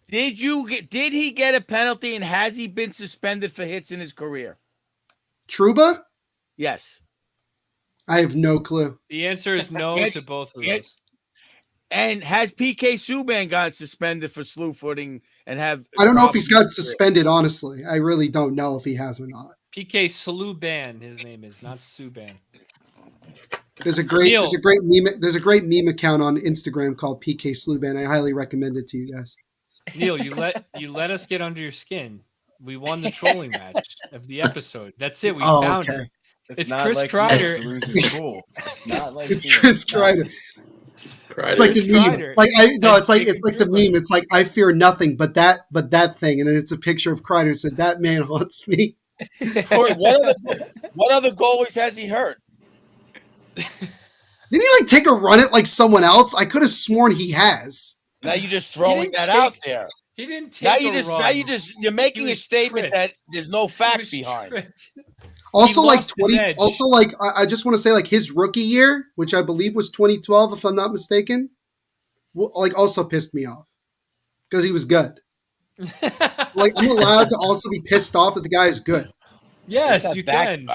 Did he get a penalty, and has he been suspended for hits in his career? Trouba? Yes. I have no clue. The answer is no to both of those. And has PK Subban gotten suspended for slew footing and have? I don't know if he's got suspended. Honestly, I really don't know if he has or not. PK Sluban, his name is, not Subban. There's a great meme account on Instagram called PK Sluban. I highly recommend it to you guys. Neil, you let us get under your skin. We won the trolling match of the episode. That's it. We found it. It's Chris Kreider. It's not like it's Chris Kreider. It's like the meme. It's like the meme. It's like I fear nothing but that thing, and then it's a picture of Kreider said that man haunts me. What other goalies has he hurt? Did he like take a run at like someone else? I could have sworn he has. Now you're just throwing that out there. He didn't take a run. You're making a statement that there's no fact behind. Also, like 20. Also, like I just want to say, like his rookie year, which I believe was 2012, if I'm not mistaken, like also pissed me off because he was good. Like I'm allowed to also be pissed off that the guy is good. Yes, you can.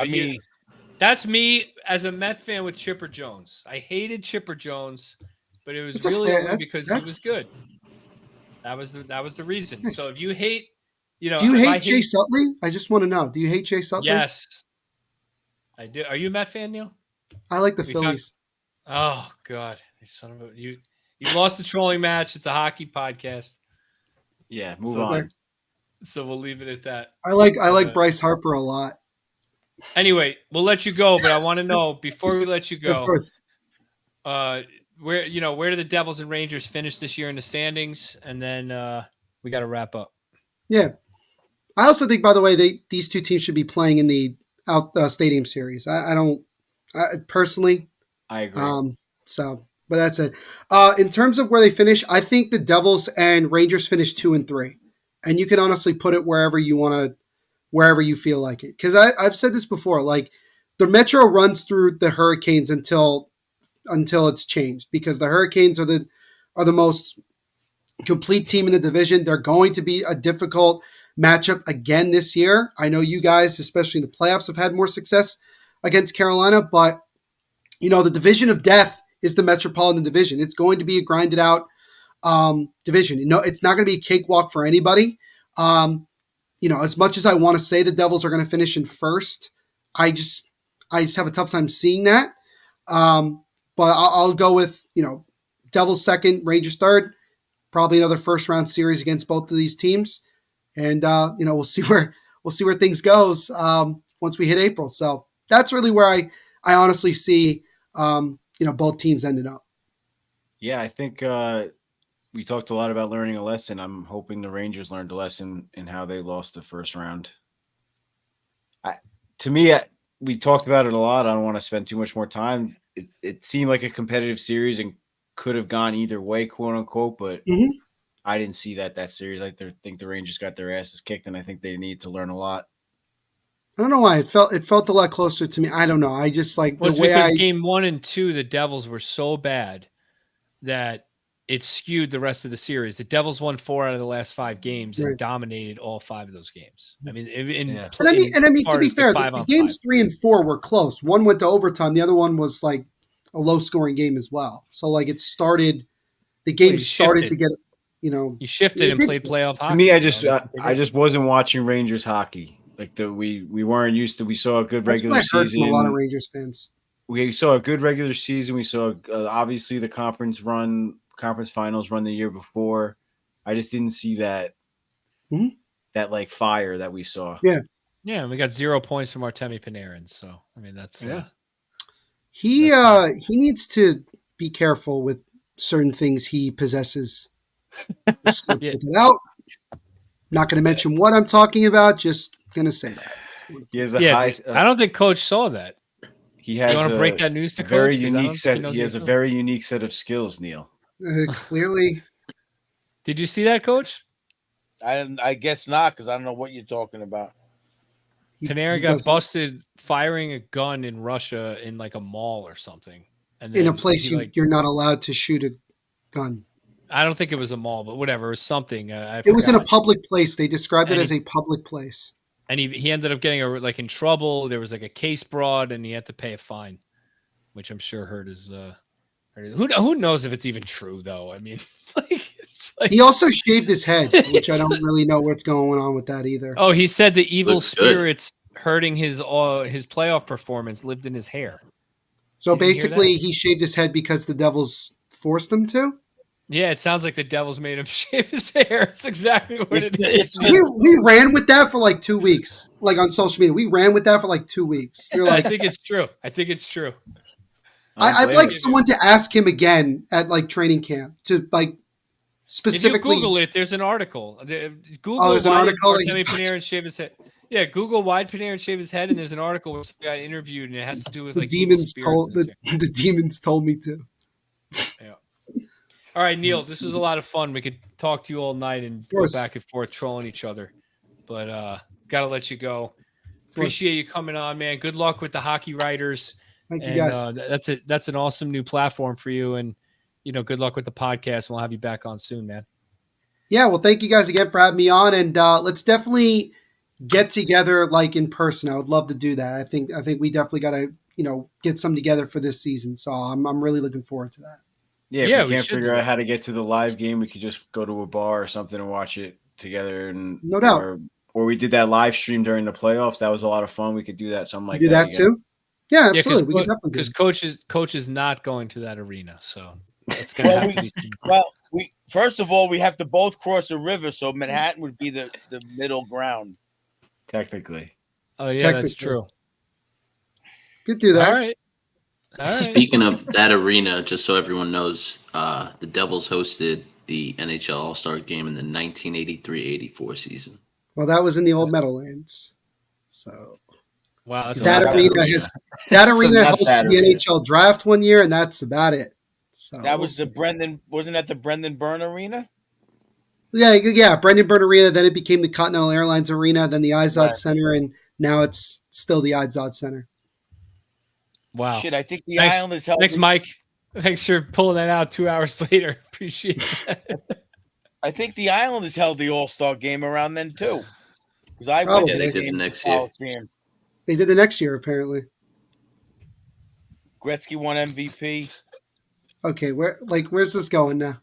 That's me as a Met fan with Chipper Jones. I hated Chipper Jones, but it was It's a really fair- only that's- because he was that's- good. That was the reason. Nice. So if you hate, Do you if I hate Chase Utley? I just want to know. Do you hate Chase Utley? Yes, I do. Are you a Met fan, Neil? I like the We Phillies. Oh God, you son of a you! You lost the trolling match. It's a hockey podcast, Yeah, move So- on. so we'll leave it at that. I like Bryce Harper a lot. Anyway, we'll let you go, but I want to know before we let you Of go, course. where do the Devils and Rangers finish this year in the standings, and then we got to wrap up. Yeah. I also think, by the way, these two teams should be playing in the stadium series. I don't personally. I agree. But that's it. In terms of where they finish, I think the Devils and Rangers finish 2 and 3, and you can honestly put it wherever you want to, wherever you feel like it. Because I've said this before, like the Metro runs through the Hurricanes until it's changed, because the Hurricanes are the most complete team in the division. They're going to be a difficult matchup again this year. I know you guys, especially in the playoffs, have had more success against Carolina, but the division of death is the Metropolitan Division. It's going to be a grinded out division. It's not going to be a cakewalk for anybody. As much as I want to say the Devils are going to finish in first, I just have a tough time seeing that. But I'll go with Devils second, Rangers third. Probably another first round series against both of these teams, and we'll see where things goes once we hit April. So that's really where I honestly see both teams ending up. Yeah, I think we talked a lot about learning a lesson. I'm hoping the Rangers learned a lesson in how they lost the first round. We talked about it a lot. I don't want to spend too much more time. It seemed like a competitive series and could have gone either way, quote unquote, but I didn't see that series. I think the Rangers got their asses kicked, and I think they need to learn a lot. I don't know why it felt a lot closer to me. I don't know. I just like the way because game 1 and 2, the Devils were so bad that it skewed the rest of the series. The Devils won 4 out of the last 5 games and dominated all 5 of those games. I mean, to be fair, the games 3 and 4 were close. One went to overtime. The other one was like a low scoring game as well. So like the game started to get, you shifted and played playoff hockey. To me, I just wasn't watching Rangers hockey. Like we weren't used to. We saw a good regular season. That's what I heard from a lot of Rangers fans. We saw a good regular season. We saw obviously the conference finals run the year before. I just didn't see that that like fire that we saw. Yeah. And we got 0 points from Artemi Panarin. So I mean that's he needs to be careful with certain things he possesses. Just put it out. Not going to mention what I'm talking about. Just going to say that. He has I don't think Coach saw that. He has. You want to break that news to Coach? Very unique set. He has a very unique set of skills, Neil. Clearly. Did you see that, Coach? I guess not, because I don't know what you're talking about. Panarin got busted firing a gun in Russia in like a mall or something, and then in a place you're not allowed to shoot a gun. I don't think it was a mall, but whatever, it was something. It was in a public place. They described it as a public place. And he ended up getting in trouble. There was like a case brought, and he had to pay a fine, which I'm sure hurt his. Who knows if it's even true though? I mean, he also shaved his head, which I don't really know what's going on with that either. Oh, he said the evil spirits hurting his playoff performance lived in his hair. So basically, he shaved his head because the Devils forced him to. Yeah, it sounds like the Devils made him shave his hair. It's exactly what it is. We ran with that for like 2 weeks, like on social media. We ran with that for like 2 weeks. You're like, I think it's true. I'd like someone to ask him again at like training camp to like specifically. If you Google it, there's an article. Google. Oh, there's an article. Panarin shave his head. Yeah, Google why Panarin shave his head, and there's an article where some guy interviewed, and it has to do with like the demons told me to. Yeah. All right, Neil, this was a lot of fun. We could talk to you all night and go back and forth trolling each other, but got to let you go. Appreciate you coming on, man. Good luck with the Hockey Writers. Thank you, guys. That's an awesome new platform for you, and good luck with the podcast. We'll have you back on soon, man. Yeah, well, thank you guys again for having me on, and let's definitely get together like in person. I would love to do that. I think we definitely got to, get some together for this season. So I'm really looking forward to that. Yeah, Yeah, if we we can't should do figure out that. how to get to the live game, we could just go to a bar or something and watch it together. And No doubt. Or we did that live stream during the playoffs. That was a lot of fun. We could do that, something like Do that again. too. Yeah, Yeah, absolutely. We could definitely do because it. coach is not going to that arena, so it's going to have to be. We first of all we have to both cross a river, so Manhattan would be the middle ground. Technically. Oh yeah, that's Technically. true. Could do that. All right. Speaking of that arena, just so everyone knows, the Devils hosted the NHL All-Star Game in the 1983-84 season. Well, that was in the old Meadowlands. So Wow, that's that not arena bad. that So arena not hosted bad the arena. NHL draft one year, and that's about it. So That we'll was see. wasn't that the Brendan Byrne Arena? Yeah, Brendan Byrne Arena. Then it became the Continental Airlines Arena, then the Izod Right. Center, and now it's still the Izod Center. wow. Shit, I think the Thanks- Islanders held. Thanks, Mike. Thanks for pulling that out 2 hours later. Appreciate that. I think the Islanders held the All-Star Game around then too. Because I went Probably. to Yeah, they the did the game next at year. Coliseum. They did the next year, apparently. Gretzky won MVP. Okay, where's this going now?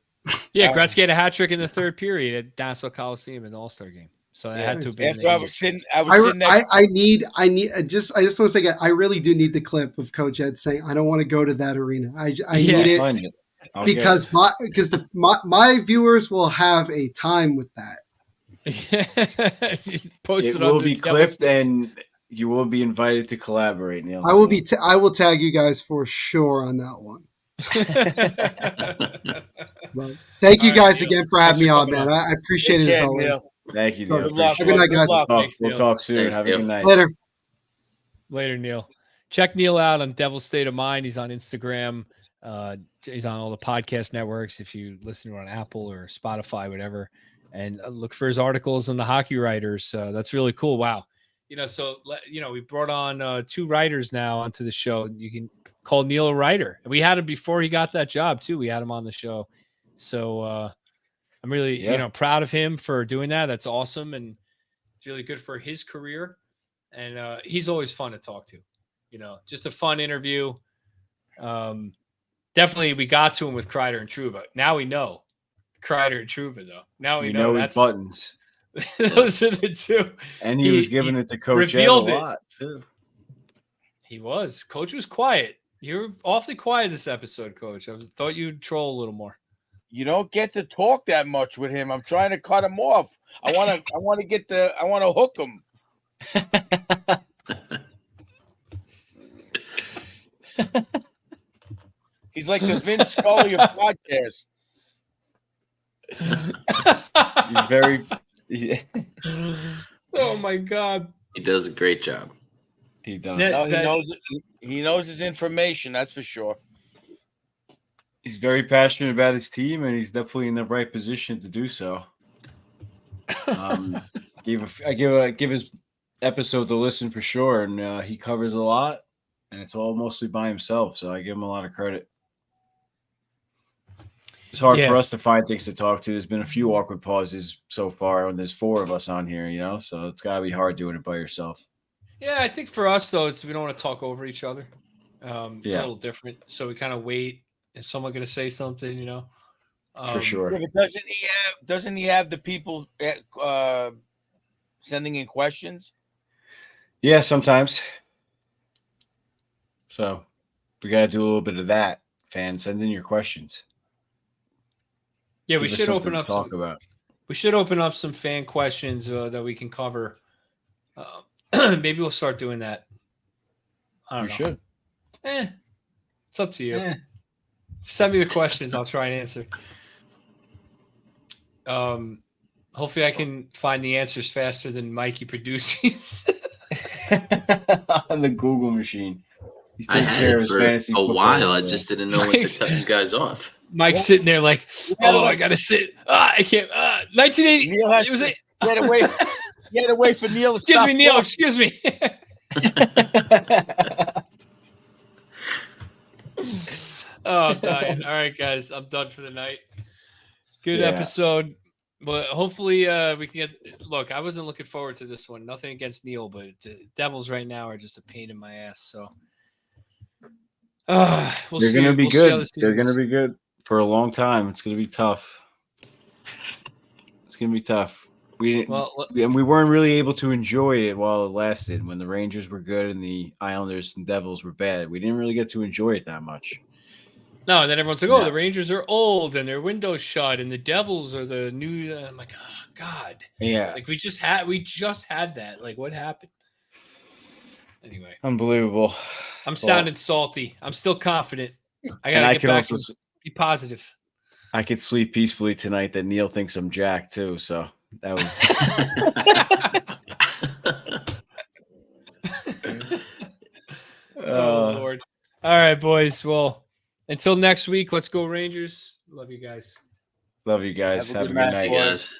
Yeah, Gretzky had a hat trick in the third period at Nassau Coliseum in the All-Star game. So that had to have been After the I year. was sitting next. I just want to say, I really do need the clip of Coach Ed saying, "I don't want to go to that arena." I Yeah. need it Find it. I'll get because it. my viewers will have a time with that. Post It on will the be Devil's clipped, and you will be invited to collaborate, Neil. I will tag you guys for sure on that one. Well, thank you All right, guys Neil. again for having Thanks me for on, coming man. on. I appreciate it Take as care, always. Neil. Thank you, So, Neil. Good luck. Have a good night, guys. Thanks, We'll Neil. talk soon. Thanks, Have a Neil. good night. Later. Later, Neil. Check Neil out on Devil's State of Mind. He's on Instagram. He's on all the podcast networks. If you listen to it on Apple or Spotify, whatever, and look for his articles on the Hockey Writers. That's really cool. Wow. We brought on 2 writers now onto the show. You can call Neil a writer. We had him before he got that job too. We had him on the show. So I'm really, proud of him for doing that. That's awesome. And it's really good for his career. And he's always fun to talk to, just a fun interview. Definitely we got to him with Kreider and Trouba. Now we know Kreider and Trouba though. Now we know his that's buttons. those are the 2. And he was giving it to Coach Ed a revealed it. lot, too. He was. Coach was quiet. You're awfully quiet this episode, Coach. I thought you'd troll a little more. You don't get to talk that much with him. I'm trying to cut him off. I want to hook him. He's like the Vince Scully of podcasts. He's very. Oh my God. He does a great job. He does. No, he knows his information. That's for sure. He's very passionate about his team, and he's definitely in the right position to do so. I give his episode to listen for sure, and he covers a lot, and it's all mostly by himself. So I give him a lot of credit. It's hard for us to find things to talk to. There's been a few awkward pauses so far, and there's 4 of us on here, so it's got to be hard doing it by yourself. Yeah, I think for us though, we don't want to talk over each other. It's a little different, so we kind of wait. Is someone going to say something? For sure. Yeah, but doesn't he have the people sending in questions? Yeah, sometimes. So we got to do a little bit of that. Fans, send in your questions. Yeah, we should open up We should open up some fan questions that we can cover. Maybe we'll start doing that. I don't know. Should. It's up to you. Send me the questions. I'll try and answer. Hopefully I can find the answers faster than Mikey produces. On the Google machine. He's I taking had care of it his for fantasy a football. while. I just didn't know when to cut you guys off. Mike's sitting there like, I got to sit. I can't. 1980. Neil has It was to get away for Neil. Excuse me, Neil. Excuse me. Oh, I'm dying. All right, guys. I'm done for the night. Good episode. But hopefully we can get. Look, I wasn't looking forward to this one. Nothing against Neil, but Devils right now are just a pain in my ass. So we'll They're see. gonna be We'll see how good. this They're season gonna goes. be good for a long time. It's gonna be tough. It's gonna be tough. We weren't really able to enjoy it while it lasted. When the Rangers were good and the Islanders and Devils were bad, we didn't really get to enjoy it that much. No, and then everyone's like, "Oh, the Rangers are old and their window's shut, and the Devils are the new." I'm like, "Oh God!" Yeah, Like we just had that. Like, what happened? Anyway, unbelievable. I'm sounding salty. I'm still confident. I gotta get can back also and be positive. I could sleep peacefully tonight that Neil thinks I'm Jack too. So that was. Oh Lord! All right, boys. Well, until next week, let's go Rangers. Love you guys. Love you guys. Have a good night, night. Hey guys.